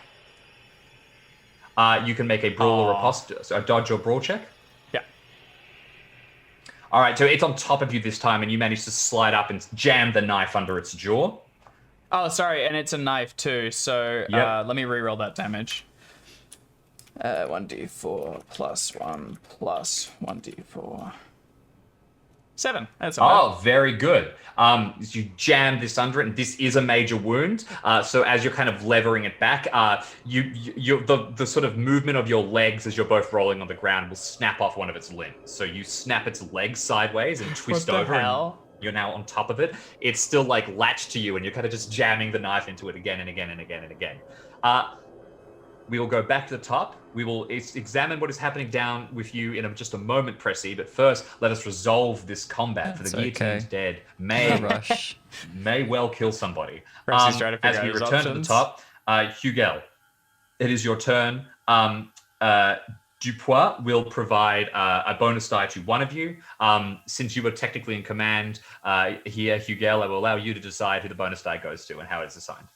You can make a brawl or a dodge or brawl check. Yeah. All right, so it's on top of you this time, and you manage to slide up and jam the knife under its jaw. Oh, sorry, and it's a knife too. So let me reroll that damage. 1d4 plus 1 plus 1d4. 7. That's all. Oh, very good. You jam this under it, and this is a major wound. So as you're kind of levering it back, the sort of movement of your legs as you're both rolling on the ground will snap off one of its limbs. So you snap its legs sideways and twist What the over. hell? And you're now on top of it. It's still like latched to you, and you're kind of just jamming the knife into it again and again and again and again. We will go back to the top. We will examine what is happening down with you in just a moment, Pressy. But first, let us resolve this combat. For the guillotine's dead. May well kill somebody. Pressy's trying to figure as out we his return to the options. top, Hugel, it is your turn. Dupois will provide a bonus die to one of you. Since you were technically in command here, Hugel, I will allow you to decide who the bonus die goes to and how it's assigned.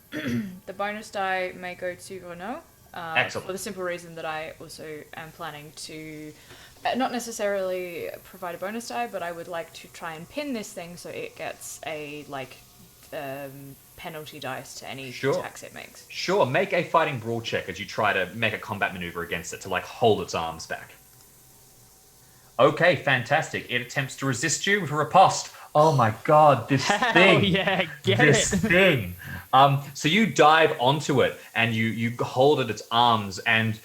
The bonus die may go to Renault. Excellent. For the simple reason that I also am planning to not necessarily provide a bonus die, but I would like to try and pin this thing so it gets a penalty dice to any attacks it makes. Sure, make a fighting brawl check as you try to make a combat maneuver against it to hold its arms back. Okay, fantastic. It attempts to resist you with a riposte. Oh my god, this thing. Yeah, this thing. So you dive onto it and you hold at its arms, and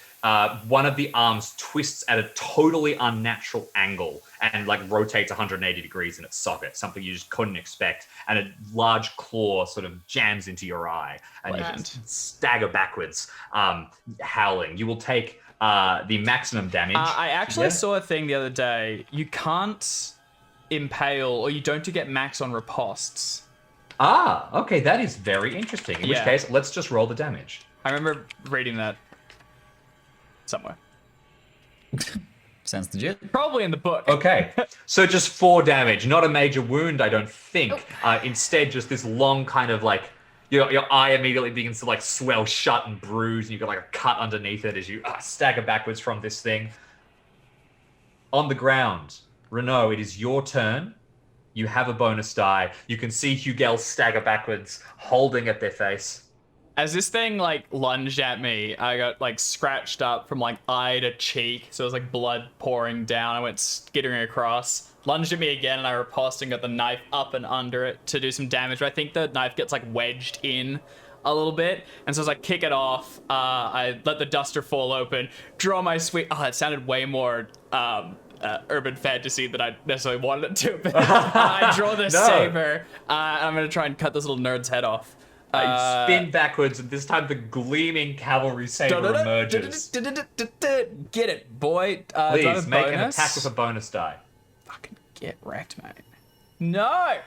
one of the arms twists at a totally unnatural angle and rotates 180 degrees in its socket, something you just couldn't expect. And a large claw sort of jams into your eye, and you just stagger backwards, howling. You will take the maximum damage. I actually saw a thing the other day. You can't impale, or you don't get max on ripostes. Okay, that is very interesting. In which case, let's just roll the damage. I remember reading that somewhere. Sounds legit. Probably in the book. Okay, so just 4 damage. Not a major wound, I don't think. Instead, just this long kind of your eye immediately begins to swell shut and bruise, and you've got a cut underneath it as you stagger backwards from this thing. On the ground, Renault, it is your turn. You have a bonus die. You can see Hugel stagger backwards, holding at their face. As this thing lunged at me, I got scratched up from eye to cheek, so it was blood pouring down. I went skittering across, lunged at me again, and I riposted and got the knife up and under it to do some damage. But I think the knife gets wedged in a little bit, and so as I kick it off, I let the duster fall open, draw my sweet. Oh, it sounded way more urban fantasy than I necessarily wanted it to. But I draw this saber. I'm gonna try and cut this little nerd's head off. I spin backwards, and this time the gleaming cavalry saber emerges. Get it, boy. Please make an attack with a bonus die. Fucking get wrecked, mate. No.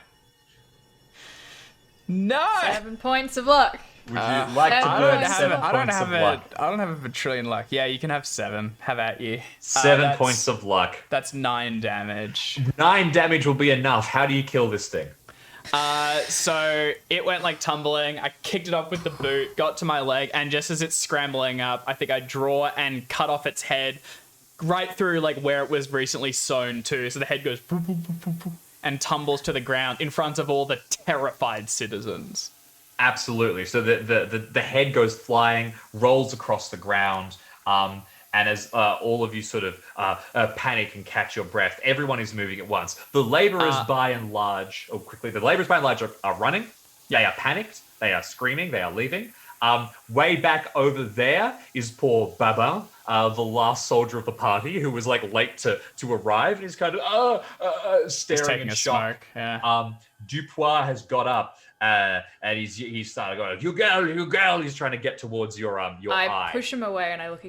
7 points of luck. Would you like to burn 7 points of luck? I don't have a trillion luck. Yeah, you can have 7. Have at you. 7 points of luck. That's 9 damage. 9 damage will be enough. How do you kill this thing? So it went tumbling. I kicked it up with the boot, got to my leg, and just as it's scrambling up, I think I draw and cut off its head right through where it was recently sewn to. So the head goes poof, poof, poof, poof, poof, and tumbles to the ground in front of all the terrified citizens. Absolutely. So the head goes flying, rolls across the ground, and as all of you sort of panic and catch your breath, everyone is moving at once. The laborers, by and large, are running. They are panicked. They are screaming. They are leaving. Way back over there is poor Babin, the last soldier of the party, who was late to arrive, and he's kind of staring in shock. Smoke. Yeah. Dupois has got up. And he's started going, you girl. He's trying to get towards your eye. I push him away and I look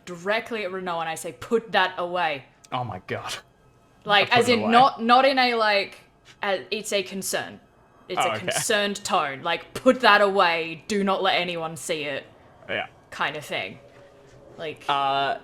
directly at Renault and I say, put that away. Oh my god. Like, I'll as put it in, away. not in a, like, it's a concern. It's Oh, a okay. concerned tone. Like, put that away, do not let anyone see it, Yeah. kind of thing. Like, I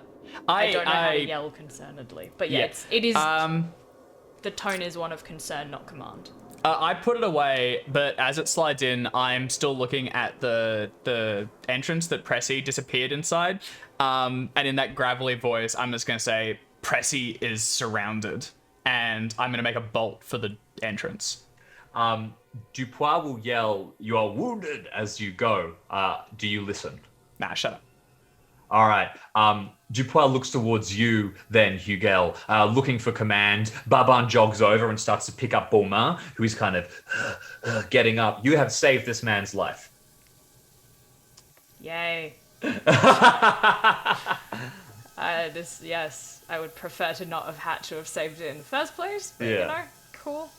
don't know how to yell concernedly. But yeah, it is, the tone is one of concern, not command. I put it away, but as it slides in, I'm still looking at the entrance that Pressy disappeared inside. And in that gravelly voice, I'm just going to say, Pressy is surrounded. And I'm going to make a bolt for the entrance. Dupois will yell, "You are wounded," as you go. Do you listen? Nah, shut up. All right. Dupois looks towards you, then Hugel, looking for command. Baban jogs over and starts to pick up Beaumain, who is kind of getting up. You have saved this man's life. Yay. Yes, I would prefer to not have had to have saved it in the first place, but you know, cool.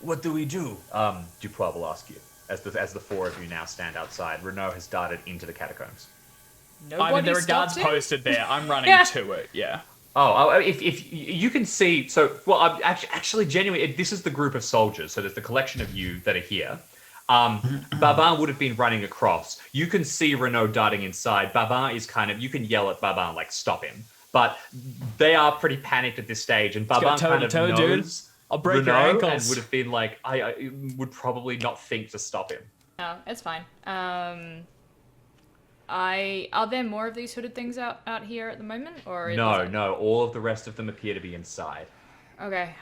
What do we do? Dupois will ask you, as the four of you now stand outside. Renault has darted into the catacombs. Nobody I mean, there are guards stopped him? posted there. I'm running Yeah. to it, yeah. Oh, if you can see, I'm actually genuinely, this is the group of soldiers. So there's the collection of you that are here. Baban would have been running across. You can see Renault darting inside. Baban is you can yell at Baban, like, stop him. But they are pretty panicked at this stage, and Baban kind of toe-to-toe, dude. knows I'll break your Renault ankles. and would have been like, I would probably not think to stop him. No, it's fine. Are there more of these hooded things out here at the moment, or is it- No, all of the rest of them appear to be inside. Okay.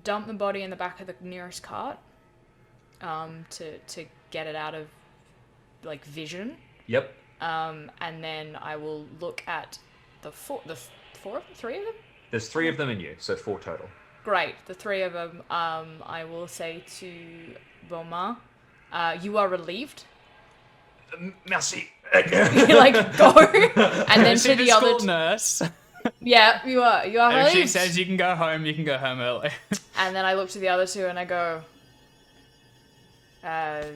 Dump the body in the back of the nearest cart. To get it out of, like, vision. Yep. And then I will look at the four of them, 3 of them. There's 3 of them in you, so 4 total. Great, the 3 of them. I will say to Beaumain, you are relieved. Merci. Like, go. And then to the other. nurse. Yeah, you are If relieved. she says you can go home early. And then I look to the other 2 and I go, as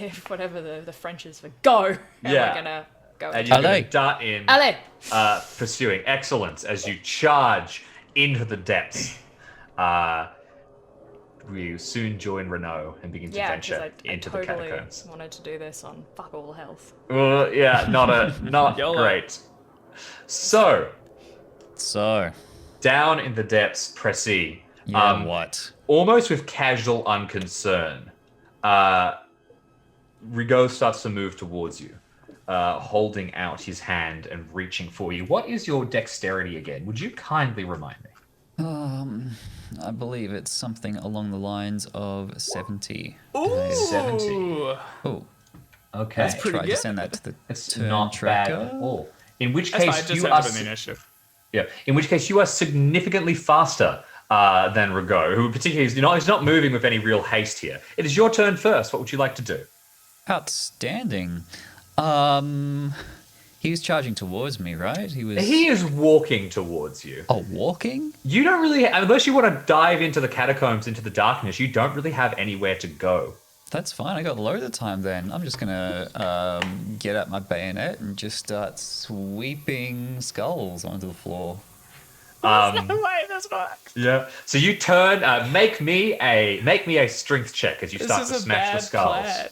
if whatever the French is for go. And Yeah. we're gonna go. And you're going Allez. to dart in, Allez. pursuing excellence as you charge into the depths. We soon join Renault and begin to Yeah, because venture I into totally the catacombs. wanted to do this on fuck all health. Yeah, not YOLO. great. So, So, down in the depths, Pressy. yeah, what? Almost with casual unconcern, Rigaud starts to move towards you, holding out his hand and reaching for you. What is your dexterity again? Would you kindly remind me? I believe it's something along the lines of 70. Ooh. 70. Oh, Okay. That's pretty try to good. send that to the It's turn not tracker. bad at all. In which That's fine, case, just you send are it to the initiative. in which case you are significantly faster than Rigaud, who particularly is not moving with any real haste here. It is your turn first. What would you like to do? Outstanding. He was charging towards me, right? He is walking towards you. Oh, walking? You don't really, unless you want to dive into the catacombs, into the darkness, you don't really have anywhere to go. That's fine. I got loads of time then. I'm just gonna get out my bayonet and just start sweeping skulls onto the floor. No way, that's not. Yeah. So you turn. Make me a strength check as you This start is to a smash the bad skulls. plan.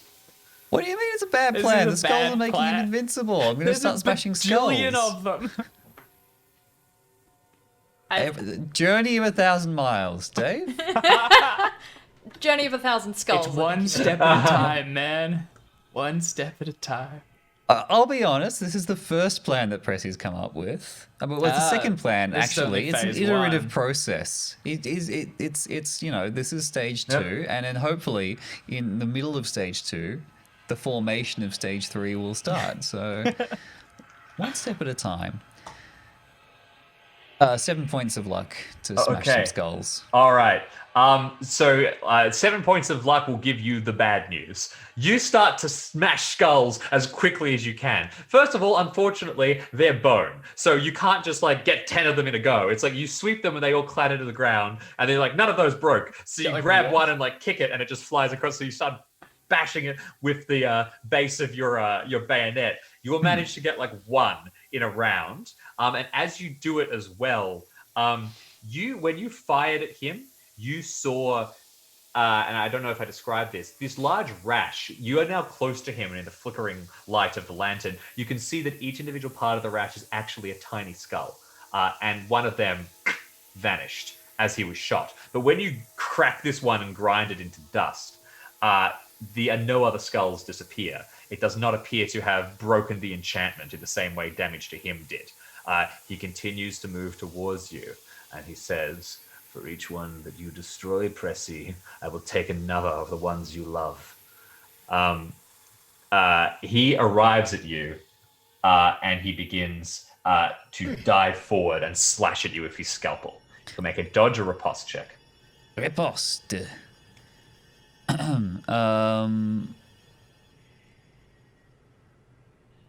What do you mean it's a bad This plan? is The a skulls bad are making plan. him invincible. I'm gonna There's start a smashing skulls. bajillion of them. Journey of 1,000 miles, Dave. Journey of 1,000 skulls. It's one step at a time, man. One step at a time. I'll be honest, this is the first plan that Pressy's come up with. But it's the second plan, this is only actually. It's an phase iterative one. process. It's you know, this is stage 2, Yep. and then hopefully in the middle of stage 2, the formation of stage 3 will start. So one step at a time. 7 points of luck to smash Okay. some skulls. All right. So 7 points of luck will give you the bad news. You start to smash skulls as quickly as you can. First of all, unfortunately, they're bone. So you can't just like get 10 of them in a go. It's like you sweep them and they all clatter to the ground and they're like, none of those broke. So you like grab what? one and like kick it and it just flies across. So you start bashing it with the base of your bayonet. You will manage to get like one in a round. And as you do it as well, when you fired at him, you saw, and I don't know if I described this large rash. You are now close to him, and in the flickering light of the lantern, you can see that each individual part of the rash is actually a tiny skull. And one of them vanished as he was shot. But when you crack this one and grind it into dust, no other skulls disappear. It does not appear to have broken the enchantment in the same way damage to him did. He continues to move towards you, and he says, "For each one that you destroy, Pressy, I will take another of the ones you love." He arrives at you, and he begins to dive forward and slash at you with his scalpel. He'll make a dodge or riposte check. Riposte.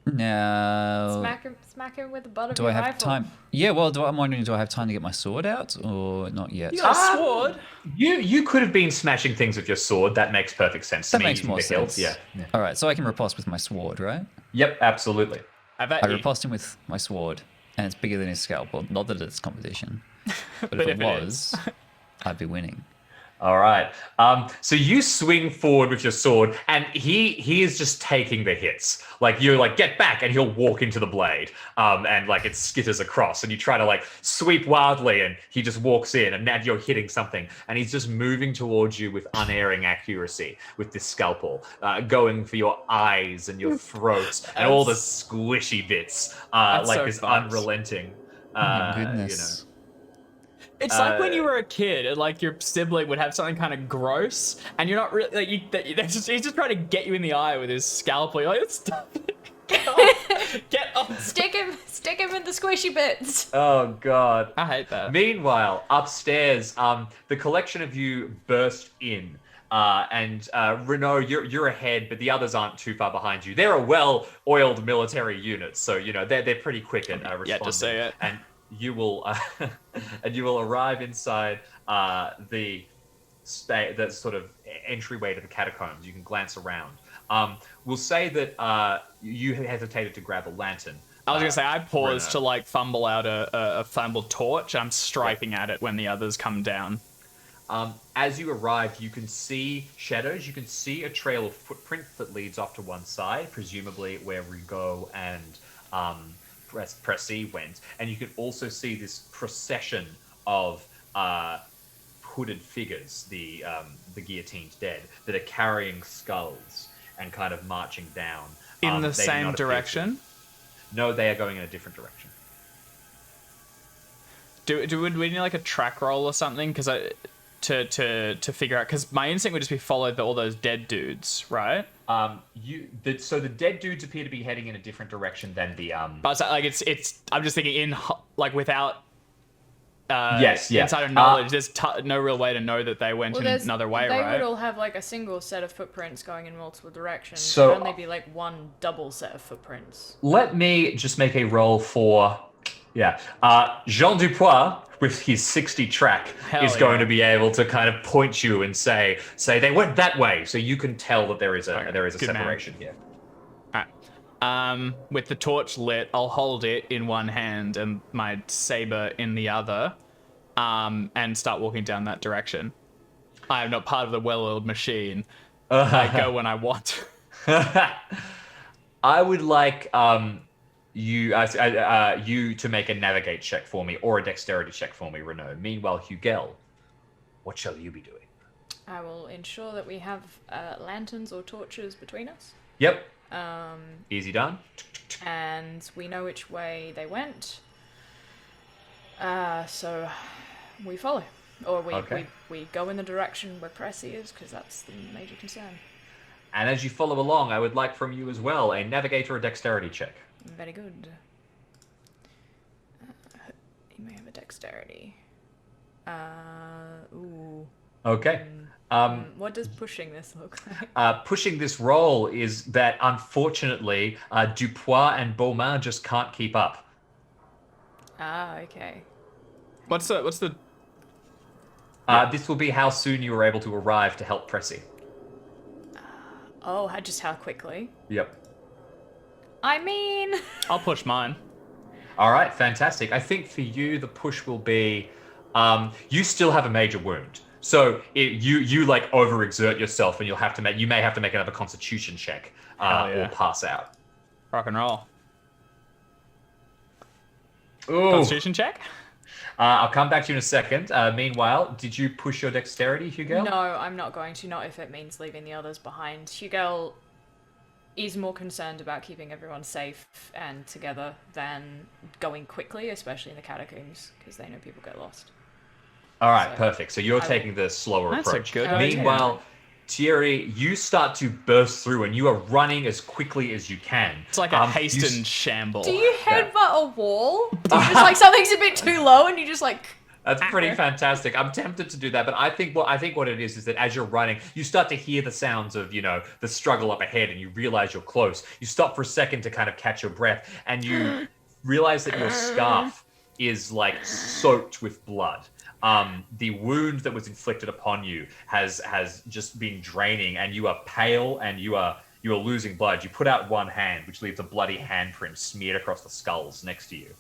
Now, Smack him with the butt of do your I have rifle. time? Yeah, well, I'm wondering, do I have time to get my sword out or not yet? You got a sword. You could have been smashing things with your sword. That makes perfect sense to That me. makes using more the hilt. sense. Yeah. All right, so I can riposte with my sword, right? Yep, absolutely. I bet I you. riposte him with my sword, and it's bigger than his scalpel. Not that it's competition, but But if if it it was, I'd be winning. All right. So you swing forward with your sword, and he is just taking the hits. Like you're like, get back, and he'll walk into the blade, and like it skitters across, and you try to like sweep wildly, and he just walks in, and now you're hitting something, and he's just moving towards you with unerring accuracy with this scalpel, going for your eyes and your throats and all the squishy bits, like so this fun. unrelenting. Oh my goodness. It's like when you were a kid, and like your sibling would have something kind of gross, and you're not really like he's just trying to get you in the eye with his scalpel. You're like, stop it. Get off. Stick him in the squishy bits. Oh God. I hate that. Meanwhile, upstairs, the collection of you burst in. And Renault, you're ahead, but the others aren't too far behind you. They're a well-oiled military unit, so you know they're pretty quick at responding. Yeah, just say it. And you will arrive inside the sort of entryway to the catacombs. You can glance around. We'll say that you hesitated to grab a lantern. I was gonna say I paused Renault. to like fumble out a fumbled torch. I'm striking at it when the others come down. As you arrive, you can see shadows. You can see a trail of footprints that leads off to one side, presumably where Rigaud and Pressy went. And you can also see this procession of hooded figures, the guillotined dead, that are carrying skulls and kind of marching down. In They the do same not appear to- direction? No, they are going in a different direction. Do we need like a track roll or something? Because to figure out, because my instinct would just be follow all those dead dudes, right? So the dead dudes appear to be heading in a different direction than the But like it's I'm just thinking like without yes, yeah. insider knowledge, there's no real way to know that they went in another way, they right? would all have like a single set of footprints going in multiple directions. So- There'd only be like one double set of footprints. Let me just make a roll for, Jean Dupois with his 60 track Hell is going yeah. to be able to kind of point you and say they went that way, so you can tell that there is a good man. separation here. Alright. With the torch lit, I'll hold it in one hand and my saber in the other, and start walking down that direction. I am not part of the well-oiled machine. I go when I want. I would like you to make a navigate check for me or a dexterity check for me, Renault. Meanwhile, Hugel, what shall you be doing? I will ensure that we have lanterns or torches between us. Yep. Easy done. And we know which way they went. So we follow. Or we go in the direction where Pressy is, because that's the major concern. And as you follow along, I would like from you as well a navigate or a dexterity check. Very good. You may have a dexterity. Ooh. Okay. What does pushing this look like? Pushing this roll is that, unfortunately, Dupois and Beaumain just can't keep up. Okay. What's the This will be how soon you were able to arrive to help Pressy. Oh, just how quickly? Yep. I mean, I'll push mine. All right, fantastic. I think for you, the push will be, you still have a major wound. So you like overexert yourself, and you may have to make another Constitution check or pass out. Rock and roll. Ooh. Constitution check? I'll come back to you in a second. Meanwhile, did you push your dexterity, Hugo? no, I'm not going to. Not if it means leaving the others behind. Hugo is more concerned about keeping everyone safe and together than going quickly, especially in the catacombs, because they know people get lost. All right, So, perfect. So you're taking the slower That's a approach. good idea. Meanwhile, Thierry, you start to burst through, and you are running as quickly as you can. It's like a hastened shamble. Do you headbutt a wall? Do you just like something's a bit too low and you just like... That's pretty fantastic. I'm tempted to do that, but I think what it is that as you're running, you start to hear the sounds of, the struggle up ahead, and you realize you're close. You stop for a second to kind of catch your breath, and you realize that your scarf is like soaked with blood. The wound that was inflicted upon you has just been draining, and you are pale, and you are losing blood. You put out one hand, which leaves a bloody handprint smeared across the skulls next to you.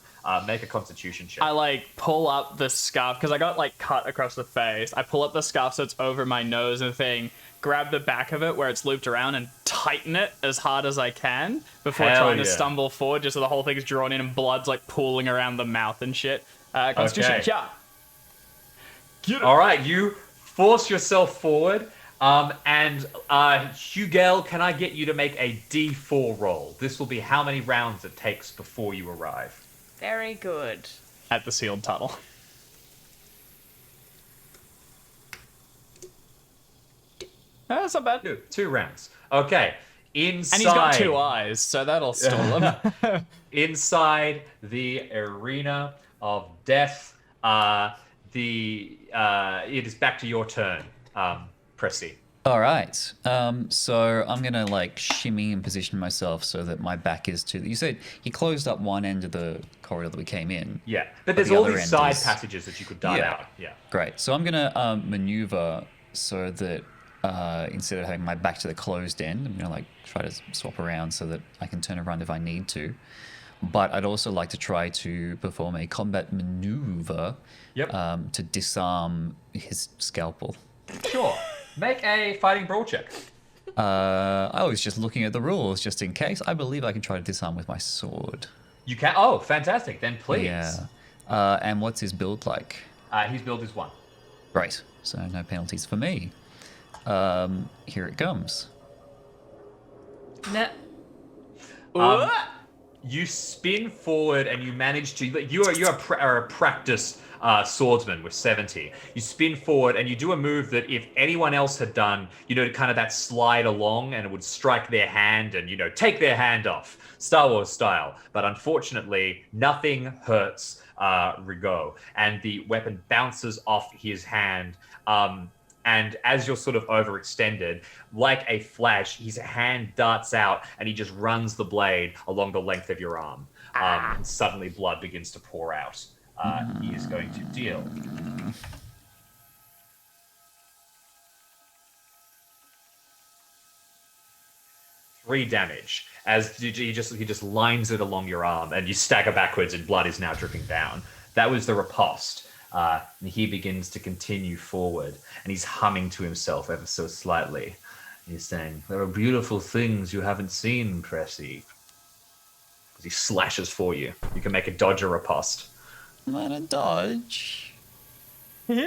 Make a Constitution check. I pull up the scarf because I got cut across the face. I pull up the scarf so it's over my nose and thing, grab the back of it where it's looped around and tighten it as hard as I can before trying to stumble forward, just so the whole thing's drawn in and blood's pooling around the mouth and shit. Constitution, Okay. yeah. Get it. All right, you force yourself forward, and Hugel, can I get you to make a D4 roll? This will be how many rounds it takes before you arrive. Very good. At the sealed tunnel. That's not bad. Two rounds. Okay. Inside. And he's got 2 eyes, so that'll stall him. Inside the arena of death, it is back to your turn, Pressy. All right. So I'm gonna shimmy and position myself so that my back is to. You said he closed up one end of the corridor that we came in. Yeah, but there's the all other these end side is- passages that you could dart Yeah. out. Yeah. Great. So I'm gonna maneuver so that instead of having my back to the closed end, I'm gonna try to swap around so that I can turn around if I need to. But I'd also like to try to perform a combat maneuver to disarm his scalpel. Sure. Make a fighting brawl check. I was just looking at the rules just in case. I believe I can try to disarm with my sword. You can. Oh, fantastic. Then please. Yeah. And what's his build like? His build is 1. Great. So no penalties for me. Here it comes. Nah. You spin forward and you manage to. You're a practiced swordsman with 70. You spin forward and you do a move that if anyone else had done, kind of that slide along, and it would strike their hand and take their hand off, Star Wars style. But unfortunately, nothing hurts Rigaud, and the weapon bounces off his hand. And as you're sort of overextended, like a flash, his hand darts out and he just runs the blade along the length of your arm. And suddenly blood begins to pour out. He is going to deal 3 damage as he just lines it along your arm, and you stagger backwards and blood is now dripping down. That was the riposte. And he begins to continue forward, and he's humming to himself ever so slightly. He's saying, "There are beautiful things you haven't seen, Pressy." As he slashes for you, you can make a dodge or riposte. I'm gonna dodge. All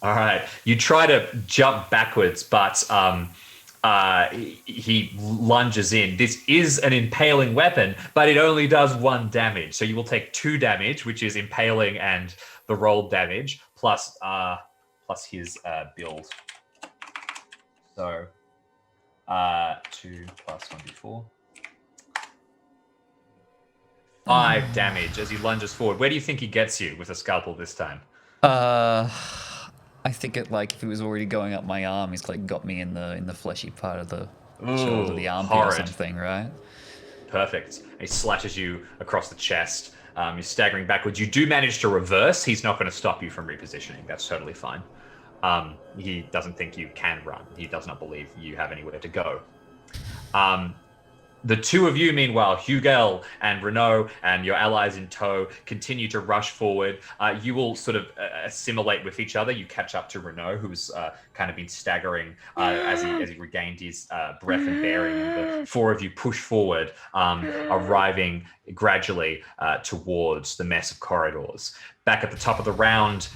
right, you try to jump backwards, but he lunges in. This is an impaling weapon, but it only does 1 damage. So you will take 2 damage, which is impaling and the rolled damage, plus his build. So 2 plus 1d4. 5 damage as he lunges forward. Where do you think he gets you with a scalpel this time? I think if it was already going up my arm, he's got me in the fleshy part of the shoulder, the armpit or horrid. something, right? Perfect. He slashes you across the chest. You're staggering backwards. You do manage to reverse. He's not going to stop you from repositioning. That's totally fine. He doesn't think you can run. He does not believe you have anywhere to go. The two of you, meanwhile, Hugel and Renault and your allies in tow, continue to rush forward. You will sort of assimilate with each other. You catch up to Renault, who's kind of been staggering as he regained his breath and bearing. And the four of you push forward, arriving gradually towards the mess of corridors. Back at the top of the round,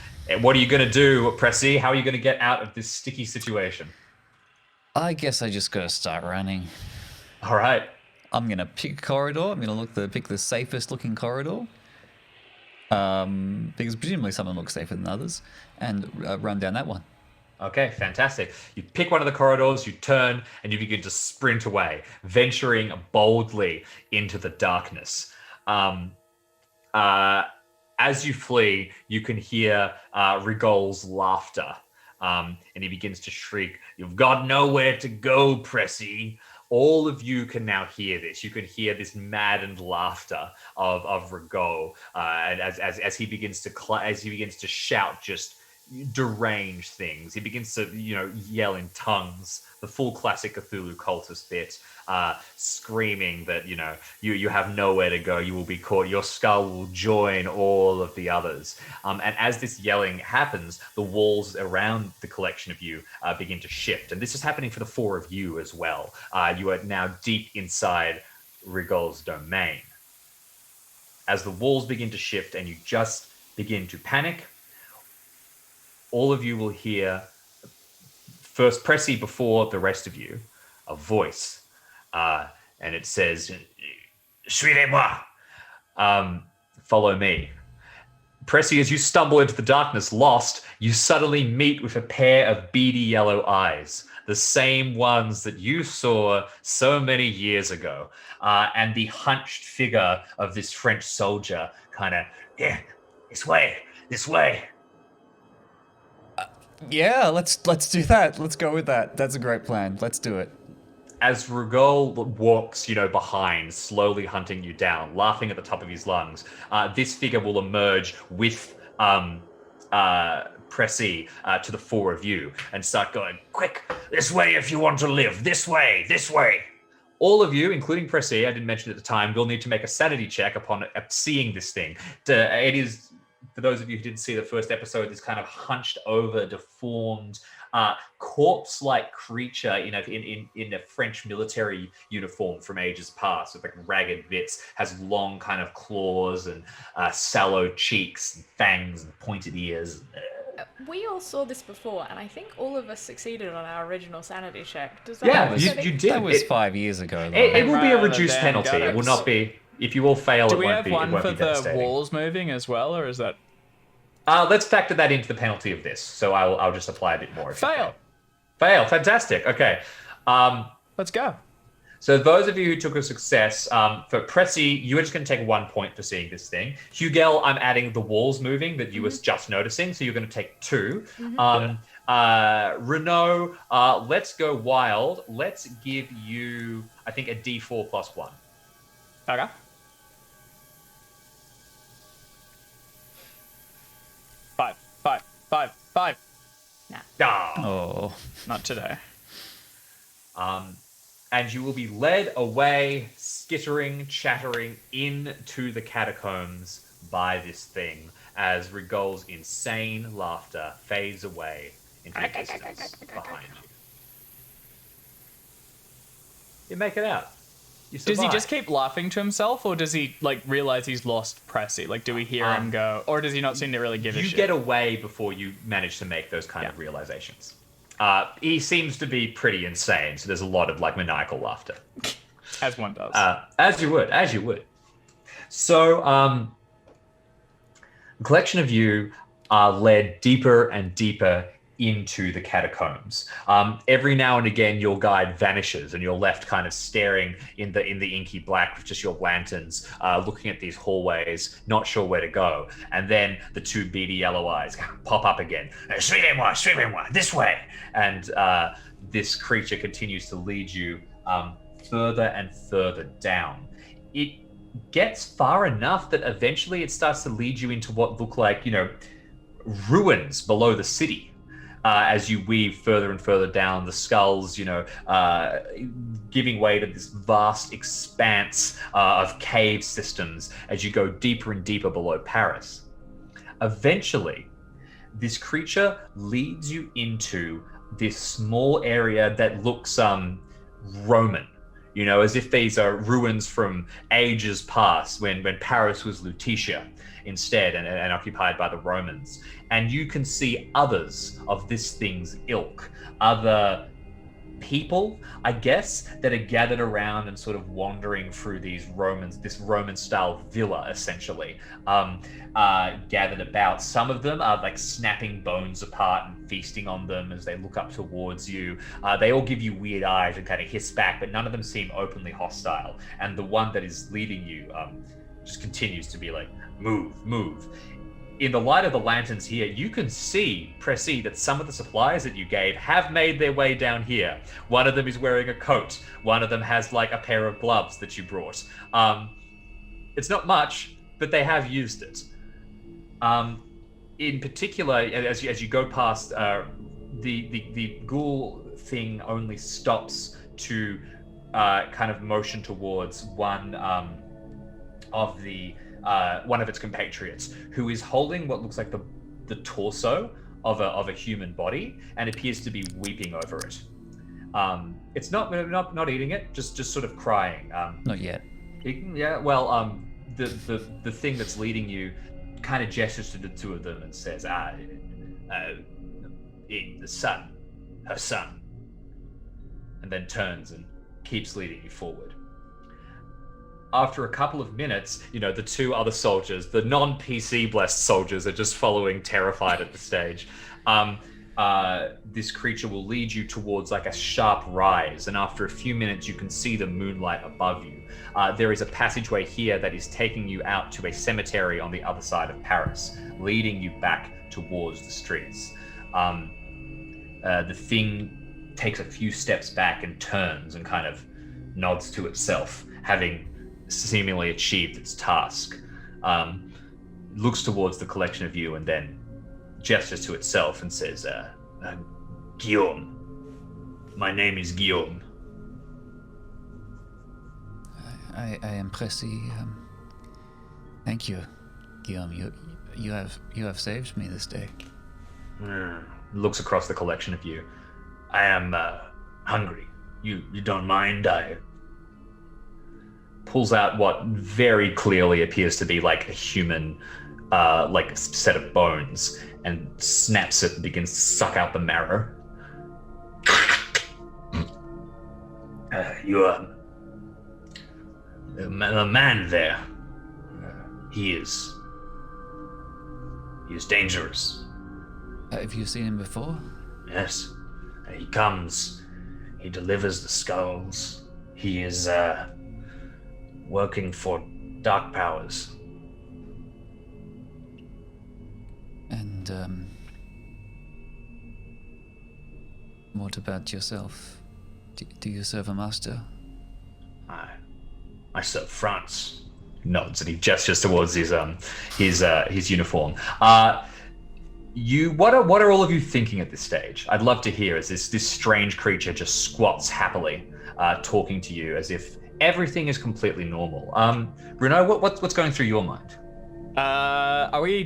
what are you going to do, Pressy? How are you going to get out of this sticky situation? I guess I just gotta start running. All right. I'm gonna pick a corridor. I'm gonna pick the safest looking corridor, because presumably some of them look safer than others, and run down that one. Okay, fantastic. You pick one of the corridors, you turn, and you begin to sprint away, venturing boldly into the darkness. As you flee, you can hear Rigol's laughter, and he begins to shriek, "You've got nowhere to go, Pressy." All of you can now hear this. You can hear this maddened laughter of Rigol as he begins to shout just deranged things. He begins to yell in tongues, the full classic Cthulhu cultist bit, screaming that you have nowhere to go. You will be caught. Your skull will join all of the others. And as this yelling happens, the walls around the collection of you begin to shift. And this is happening for the four of you as well. You are now deep inside Rigol's domain. As the walls begin to shift and you just begin to panic, all of you will hear, first Pressy before the rest of you, a voice. And it says, "Suivez-moi." Follow me. Pressy, as you stumble into the darkness, lost, you suddenly meet with a pair of beady yellow eyes, the same ones that you saw so many years ago. And the hunched figure of this French soldier kind of, "Yeah, this way. Yeah, let's do that. Let's go with that. That's a great plan. Let's do it. As Rigol walks, behind, slowly hunting you down, laughing at the top of his lungs, this figure will emerge with Pressy to the four of you and start going, "Quick, this way if you want to live. This way. All of you, including Pressy, I didn't mention at the time, will need to make a sanity check upon seeing this thing. It is, for those of you who didn't see the first episode, this kind of hunched over, deformed, corpse-like creature in a French military uniform from ages past, with like ragged bits, has long kind of claws and sallow cheeks and fangs and pointed ears. We all saw this before, and I think all of us succeeded on our original sanity check. Does that You did. That was 5 years ago. Though. It will be a reduced Damn penalty. It will guttocks. not be. If you all fail, Do it we won't have be. one It won't for be the devastating. walls moving as well, or is that Let's factor that into the penalty of this. So I'll just apply a bit more. fail? Fantastic. Okay. Let's go. So those of you who took a success, for Pressy, you are just going to take 1 point for seeing this thing. Hugel, I'm adding the walls moving that you were just noticing, so you're going to take 2. Renault, let's go wild. Let's give you, I think, a D4 plus 1. Okay. Five. Oh. Not today. And you will be led away, skittering, chattering into the catacombs by this thing as Rigol's insane laughter fades away into the distance behind you. You make it out. You survive. Does he just keep laughing to himself, or does he realize he's lost Pressy? Do we hear him go, or does he not seem to really give a shit? You get away before you manage to make those kind of realizations. He seems to be pretty insane, so there's a lot of maniacal laughter. As one does. As you would. So, a collection of you are led deeper and deeper into the catacombs. Every now and again, your guide vanishes, and you're left kind of staring in the inky black with just your lanterns, looking at these hallways, not sure where to go. And then the two beady yellow eyes pop up again. Suivez-moi, this way. And this creature continues to lead you further and further down. It gets far enough that eventually it starts to lead you into what look like, ruins below the city. as you weave further and further down, the skulls, giving way to this vast expanse of cave systems as you go deeper and deeper below Paris. Eventually, this creature leads you into this small area that looks Roman, as if these are ruins from ages past when Paris was Lutetia instead and occupied by the Romans. And you can see others of this thing's ilk, other people, I guess, that are gathered around and sort of wandering through this Roman style villa, essentially, gathered about. Some of them are like snapping bones apart and feasting on them as they look up towards you. They all give you weird eyes and kind of hiss back, but none of them seem openly hostile. And the one that is leading you just continues to be like, move. In the light of the lanterns here, you can see, Pressy, that some of the supplies that you gave have made their way down here. One of them is wearing a coat. One of them has like a pair of gloves that you brought. It's not much, but they have used it. In particular, as you go past, the ghoul thing only stops to kind of motion towards one of its compatriots, who is holding what looks like the torso of a human body and appears to be weeping over it. It's not eating it, just sort of crying. Not yet. The thing that's leading you kind of gestures to the two of them and says, her son, and then turns and keeps leading you forward. After a couple of minutes, the two other soldiers, the non-PC blessed soldiers, are just following terrified at the stage. This creature will lead you towards like a sharp rise, and after a few minutes, you can see the moonlight above you. There is a passageway here that is taking you out to a cemetery on the other side of Paris, leading you back towards the streets. The thing takes a few steps back and turns and kind of nods to itself, having seemingly achieved its task. Looks towards the collection of you and then gestures to itself and says, Guillaume. My name is Guillaume. I am Pressy. Thank you, Guillaume. You have saved me this day. Looks across the collection of you. I am hungry. You don't mind? I pulls out what very clearly appears to be like a human, like a set of bones, and snaps it and begins to suck out the marrow. The man there. He is dangerous. Have you seen him before? Yes. He comes. He delivers the skulls. He is working for dark powers. And what about yourself? Do you serve a master? I serve France. Nods and he gestures towards his uniform. What are all of you thinking at this stage? I'd love to hear as this strange creature just squats happily, talking to you as if everything is completely normal. Bruno, what's going through your mind?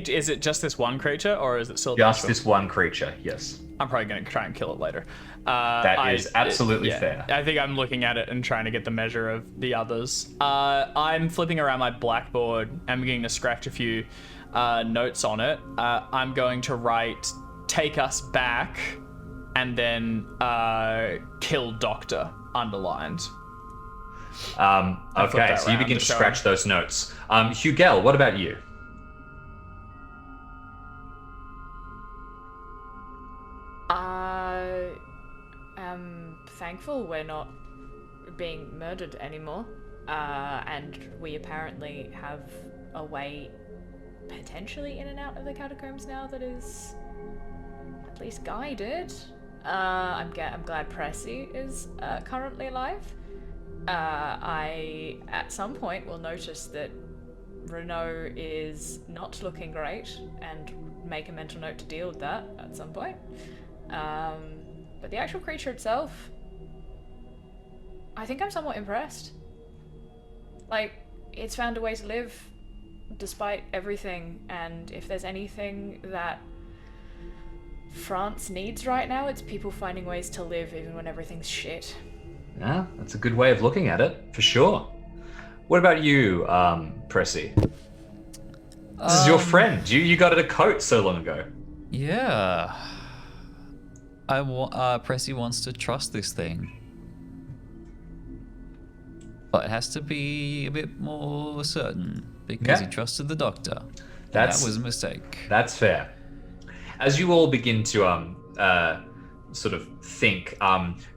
Is it just this one creature, or is it still just this one creature? Yes. I'm probably going to try and kill it later. That is absolutely fair. I think I'm looking at it and trying to get the measure of the others. I'm flipping around my blackboard. I'm beginning to scratch a few notes on it. I'm going to write, take us back, and then kill Doctor, underlined. Okay, so you begin to scratch those notes. Hugel, what about you? I am thankful we're not being murdered anymore, and we apparently have a way potentially in and out of the catacombs now that is at least guided. I'm glad Pressy is currently alive. I at some point will notice that Renault is not looking great and make a mental note to deal with that at some point. But the actual creature itself, I think I'm somewhat impressed. Like, it's found a way to live despite everything, and if there's anything that France needs right now, it's people finding ways to live even when everything's shit. Yeah, that's a good way of looking at it, for sure. What about you, Pressy? This is your friend. You got it a coat so long ago. Yeah. Pressy wants to trust this thing. But it has to be a bit more certain, because Yeah. he trusted the doctor. That was a mistake. That's fair. As you all begin to sort of think,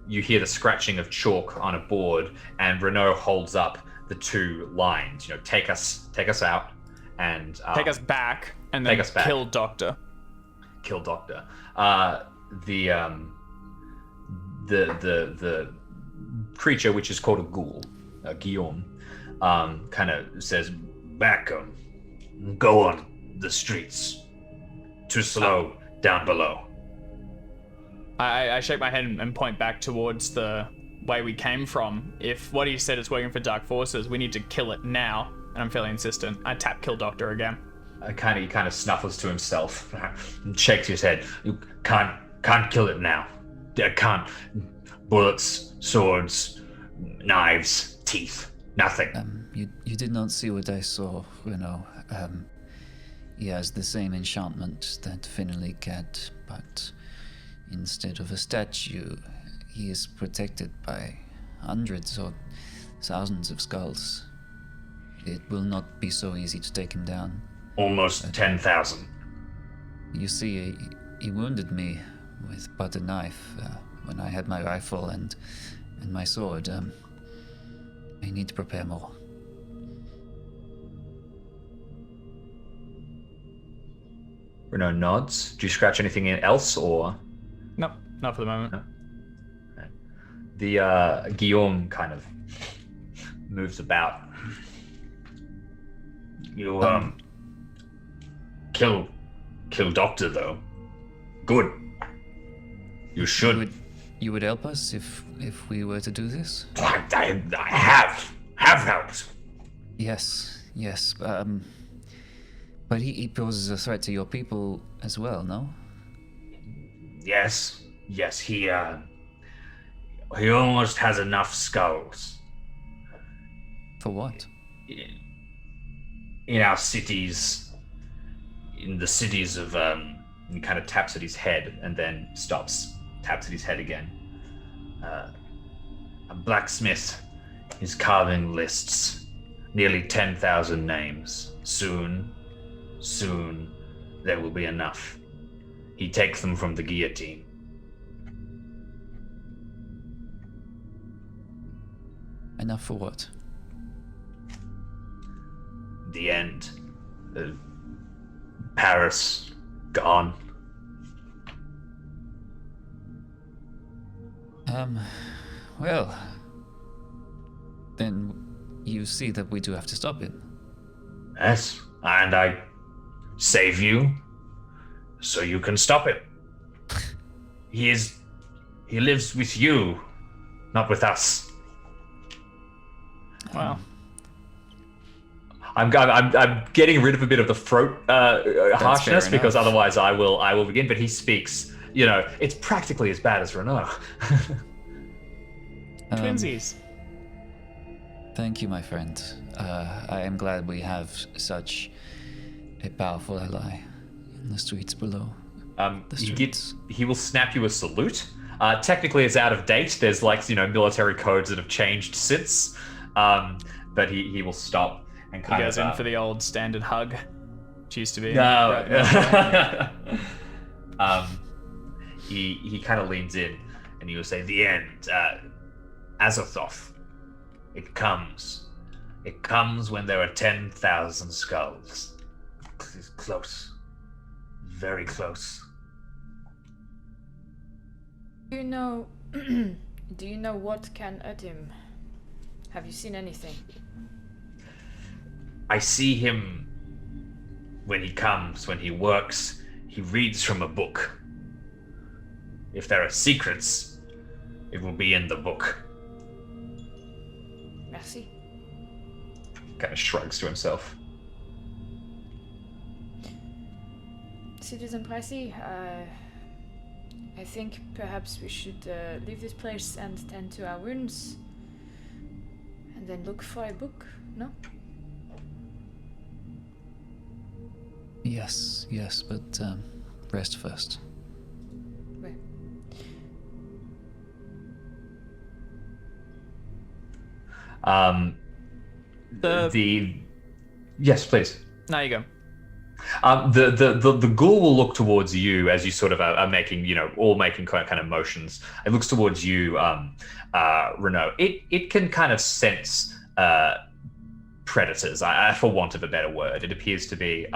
you hear the scratching of chalk on a board, and Renault holds up the two lines. You know, take us out, and Take us back, and then Take us back. kill Doctor. kill Doctor. The creature, which is called a ghoul, Guillaume, kind of says, "Back, go on the streets. Too slow down below." I shake my head and point back towards the way we came from. If what he said is working for Dark Forces, we need to kill it now. And I'm fairly insistent. I tap kill Doctor again. He kind of snuffles to himself and shakes his head. "You can't kill it now. I can't. Bullets, swords, knives, teeth, nothing." You did not see what I saw, he has the same enchantment that Finley had, but instead of a statue, he is protected by hundreds or thousands of skulls. It will not be so easy to take him down. Almost 10,000. You see, he wounded me with but a knife when I had my rifle and my sword. I need to prepare more. Renault nods. Do you scratch anything else, or Nope, not for the moment. No. The Guillaume kind of moves about? You kill Doctor though. Good. You should. You would help us if we were to do this? I have helped. Yes. But he poses a threat to your people as well, no? Yes. He almost has enough skulls For what? in our cities. In the cities of he kind of taps at his head and then stops. Taps at his head again. A blacksmith is carving lists. Nearly 10,000 names. Soon there will be enough. He takes them from the guillotine. Enough for what? The end. Paris gone. Well, then you see that we do have to stop it. Yes, and I save you so you can stop it. He lives with you, not with us. Wow. I'm getting rid of a bit of the throat harshness fair because enough. otherwise I will begin. But he speaks. You know, it's practically as bad as Renault. Twinsies. Thank you, my friend. I am glad we have such a powerful ally in the streets below. He will snap you a salute. Technically, it's out of date. There's military codes that have changed since. But he will stop and He kind goes of in for the old standard hug, which used to be. No. He kind of leans in and he will say, "The end. Azathoth. It comes. It comes when there are 10,000 skulls. It's close. Very close." Do you know what can hurt him? Have you seen anything? I see him when he comes, when he works. He reads from a book. If there are secrets, it will be in the book. Merci. Kind of shrugs to himself. Citizen Pricey, I think perhaps we should leave this place and tend to our wounds. And then look for a book, no? Yes, but rest first. Wait. Yes, please. Now you go. The ghoul will look towards you as you sort of are making, all making kind of motions. It looks towards you, Renault. It can kind of sense predators, for want of a better word. It appears to be,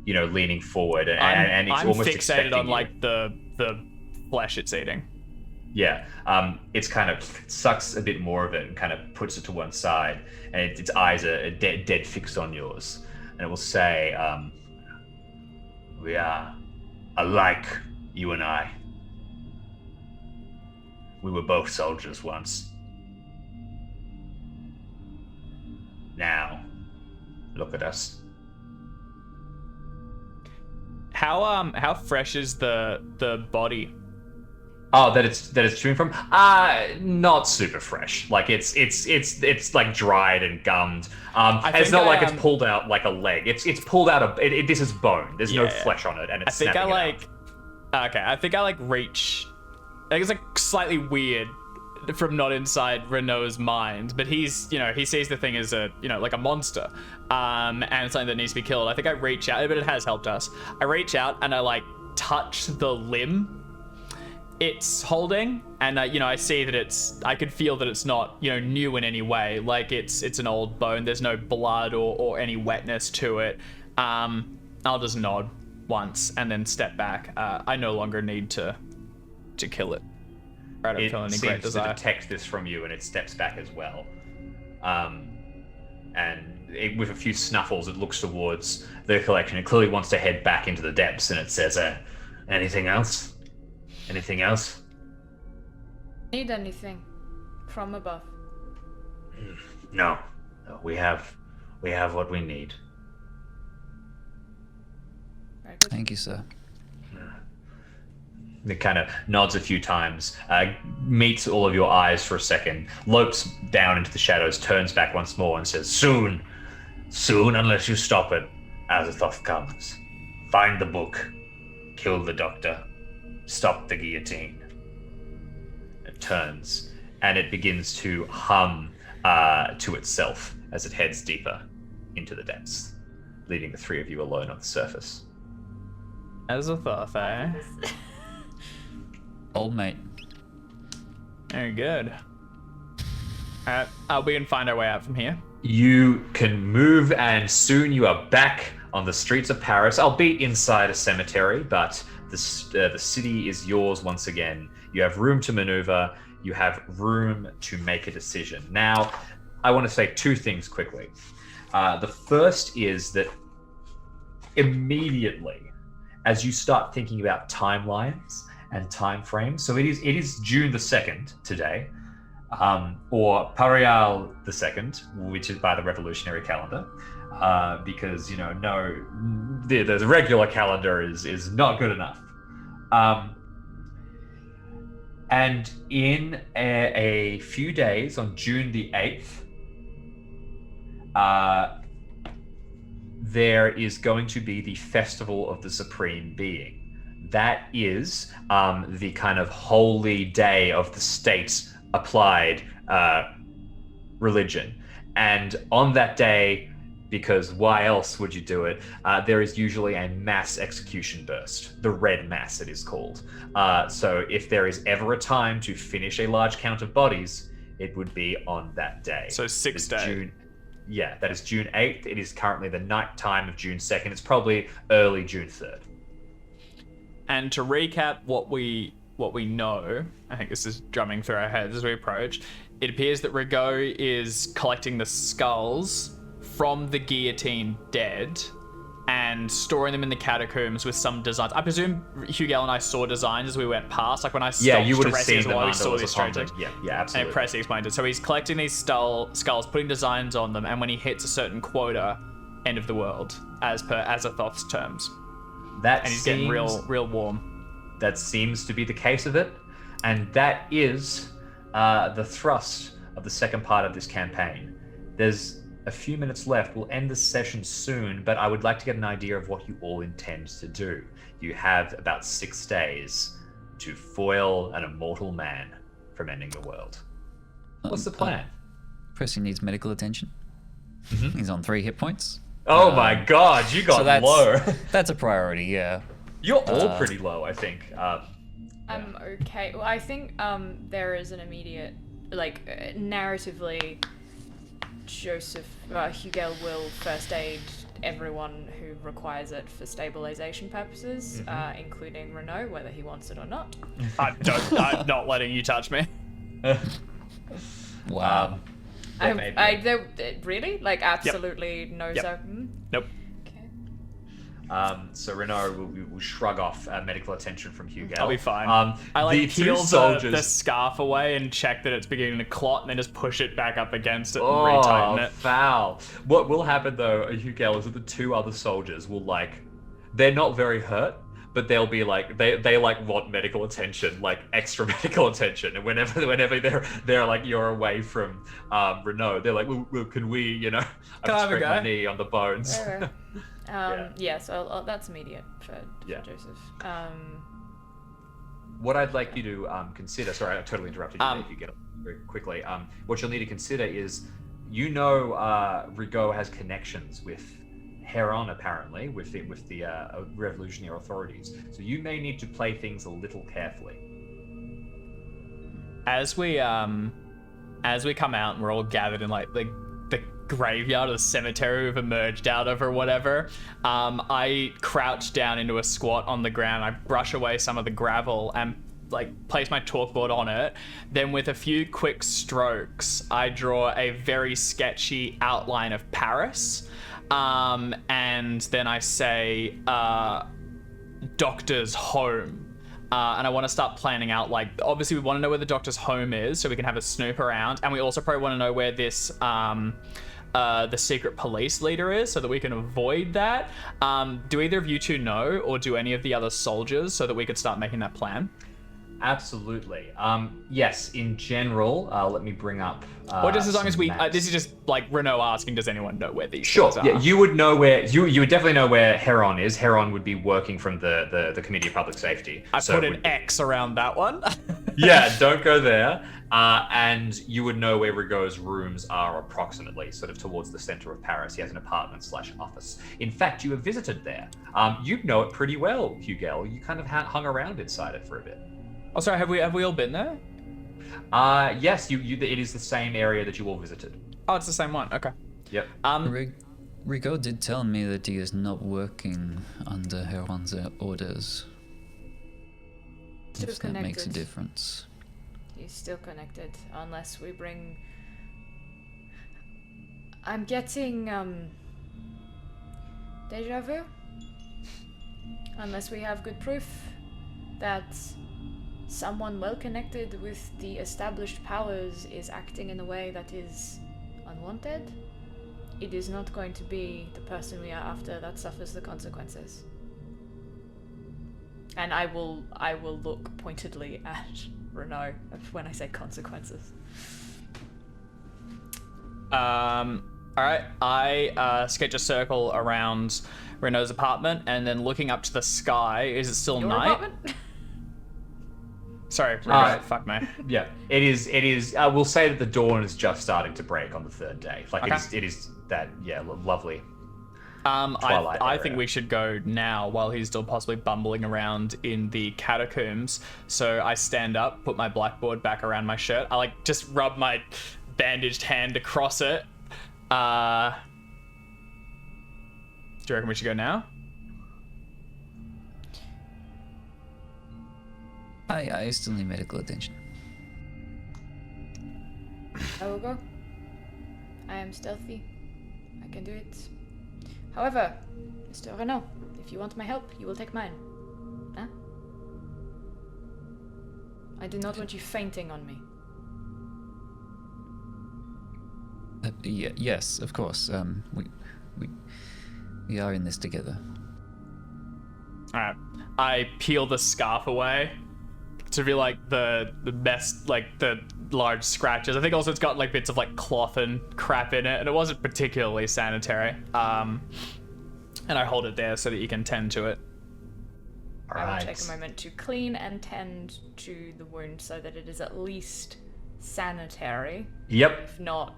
leaning forward, and it's I'm almost fixated on you. like the flesh it's eating. Yeah, it's kind of sucks a bit more of it and kind of puts it to one side, and its eyes are dead fixed on yours, and it will say, "We are alike, you and I. We were both soldiers once. Now, look at us." How fresh is the body? Oh, that it's chewing from? Not super fresh. Like it's like dried and gummed. And it's not like it's pulled out like a leg. It's pulled out of it. This is bone. There's no flesh on it, and it's snapping it out. Okay, I think I reach. I think it's like slightly weird from not inside Renault's mind, but he's he sees the thing as a like a monster, and it's something that needs to be killed. I think I reach out, but it has helped us. I reach out and I like touch the limb it's holding, and I see that I could feel that it's not new in any way. Like it's an old bone. There's no blood or any wetness to it. I'll just nod once and then step back. I no longer need to kill it. I don't feel any great desire. It seems to detect this from you, and it steps back as well. With a few snuffles, it looks towards the collection. It clearly wants to head back into the depths, and it says, "Anything else? Anything else? Need anything from above?" No. We have what we need." Very good. Thank you, sir. It kind of nods a few times, meets all of your eyes for a second, lopes down into the shadows, turns back once more and says, Soon, unless you stop it, Azathoth comes. Find the book, kill the doctor, stop the guillotine." It turns, and it begins to hum to itself as it heads deeper into the depths, leaving the three of you alone on the surface. Azathoth, eh? Old mate. Very good. We can find our way out from here. You can move, and soon you are back on the streets of Paris, albeit inside a cemetery, but the city is yours once again. You have room to maneuver. You have room to make a decision. Now, I want to say two things quickly. The first is that immediately, as you start thinking about timelines and time frames, so it is June the 2nd today, or Parial the 2nd, which is by the revolutionary calendar, because the regular calendar is not good enough. And in a few days, on June the 8th, there is going to be the Festival of the Supreme Being. That is the kind of holy day of the state's applied religion. And on that day, because why else would you do it, there is usually a mass execution burst, the Red Mass it is called. So if there is ever a time to finish a large count of bodies, it would be on that day. So 6 days. Yeah, that is June 8th. It is currently the night time of June 2nd. It's probably early June 3rd. And to recap what we know, I think this is drumming through our heads as we approach, it appears that Rigaud is collecting the skulls from the guillotine dead and storing them in the catacombs with some designs. I presume Hugel and I saw designs as we went past. Like when I stopped Yeah, you would have to rest seen as them well, we under saw was these upon strange them. things. Yeah, absolutely. And Pressy explained it. So he's collecting these skulls, putting designs on them, and when he hits a certain quota, end of the world, as per Azathoth's terms. That And he's seems, getting real warm. That seems to be the case of it, and that is the thrust of the second part of this campaign. There's a few minutes left. We'll end this session soon, but I would like to get an idea of what you all intend to do. You have about 6 days to foil an immortal man from ending the world. What's the plan? Pressy needs medical attention. He's on 3 hit points. Oh my god, you got So that's low. that's a priority, yeah. You're all pretty low, I think. I'm okay. Well, I think there is an immediate, like, narratively, Hugel will first aid everyone who requires it for stabilization purposes, including Renault, whether he wants it or not. I'm not letting you touch me. Wow. Really? Like, absolutely no Yep. certain? Nope. Okay. So Renault will shrug off medical attention from Hugel. I'll be fine. I the like two peel soldiers. the scarf away and check that it's beginning to clot, and then just push it back up against it and Oh, retighten it. foul. What will happen though, Hugel, is that the 2 other soldiers will they're not very hurt, but they'll be like, they want medical attention, like extra medical attention. And whenever they're like, you're away from Renault, they're like, well, can we, Can I I've have a scraped go? my knee on the bones. Yeah, so that's immediate for Joseph. What I'd like you to consider, sorry, I totally interrupted you there, if you get up very quickly. What you'll need to consider is, Rigaud has connections with Heron, apparently, with the revolutionary authorities. So you may need to play things a little carefully. As we come out and we're all gathered in like the graveyard or the cemetery we've emerged out of or whatever, I crouch down into a squat on the ground. I brush away some of the gravel and like place my chalkboard on it. Then with a few quick strokes, I draw a very sketchy outline of Paris. And then I say, doctor's home. And I want to start planning out, like, obviously we want to know where the doctor's home is so we can have a snoop around. And we also probably want to know where this, the secret police leader is so that we can avoid that. Do either of you two know, or do any of the other soldiers, so that we could start making that plan? Absolutely. Yes, in general, let me bring up. Or just as long as we, maps. this is just like Renault asking, does anyone know where these Sure. things are? Yeah, you would know where you would definitely know where Heron is. Heron would be working from the Committee of Public Safety. I So put an X around that one. yeah, don't go there. And you would know where Rigaud's rooms are approximately, sort of towards the center of Paris. He has an apartment/office. In fact, you have visited there. You know it pretty well, Hugel. You kind of hung around inside it for a bit. Oh, sorry, have we all been there? Yes, it is the same area that you all visited. Oh, it's the same one. Okay. Yep. Rigaud did tell me that he is not working under Heron's orders. Still If that makes a connected. difference. He's still connected, unless we bring... I'm getting, deja vu? Unless we have good proof that someone well connected with the established powers is acting in a way that is unwanted, it is not going to be the person we are after that suffers the consequences. And I will look pointedly at Renault when I say consequences. Alright, I sketch a circle around Renault's apartment, and then looking up to the sky. Is it still Your night? apartment? Sorry, Renault, fuck me. Yeah, it is. We'll say that the dawn is just starting to break on the 3rd day. Like Okay. it is that lovely. I area. think we should go now while he's still possibly bumbling around in the catacombs. So I stand up, put my blackboard back around my shirt. I like just rub my bandaged hand across it. Do you reckon we should go now? I still need medical attention. I will go. I am stealthy. I can do it. However, Mr. Renault, if you want my help, you will take mine. Huh? I do not want you fainting on me. Yes, of course. We are in this together. Alright. I peel the scarf away to be like the best, like the large scratches. I think also it's got like bits of like cloth and crap in it, and it wasn't particularly sanitary. And I hold it there so that you can tend to it. I will take a moment to clean and tend to the wound so that it is at least sanitary. Yep. If not,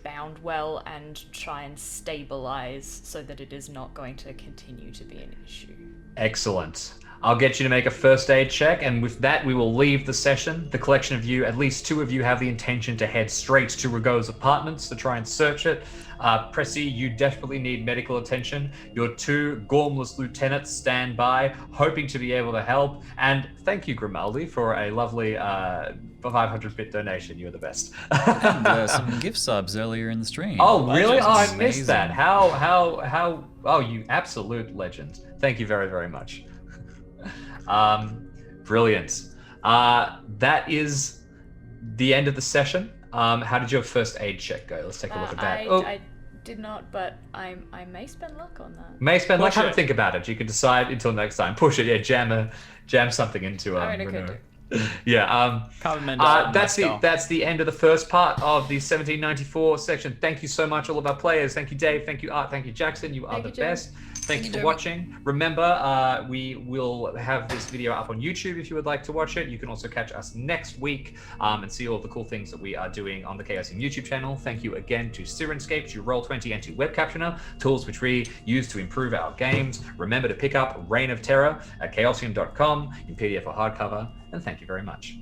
bound well, and try and stabilize so that it is not going to continue to be an issue. Excellent. I'll get you to make a first aid check, and with that, we will leave the session. The collection of you, at least 2 of you, have the intention to head straight to Rigaud's apartments to try and search it. Pressy, you desperately need medical attention. Your 2 gormless lieutenants stand by, hoping to be able to help. And thank you, Grimaldi, for a lovely 500-bit donation. You're the best. And some gift subs earlier in the stream. Oh, really? Which is Oh, I missed that. amazing. How? Oh, you absolute legend. Thank you very, very much. Brilliant. That is the end of the session. How did your first aid check go? Let's take a look at that. I did not, but I may spend luck on that. May spend like Push have a it. think about it. You can decide until next time. Push it, yeah. Jam something into I mean, it could Renault. Yeah. Carmen Mendoza, That's the end of the first part of the 1794 section. Thank you so much, all of our players. Thank you, Dave. Thank you, Art. Thank you, Jackson. You are Thank the you, Jim. best. Thank you for Jim. watching. Remember, we will have this video up on YouTube if you would like to watch it. You can also catch us next week and see all the cool things that we are doing on the Chaosium YouTube channel. Thank you again to Sirenscape, to Roll20, and to Web Captioner, tools which we use to improve our games. Remember to pick up Reign of Terror at chaosium.com in PDF or hardcover. And thank you very much.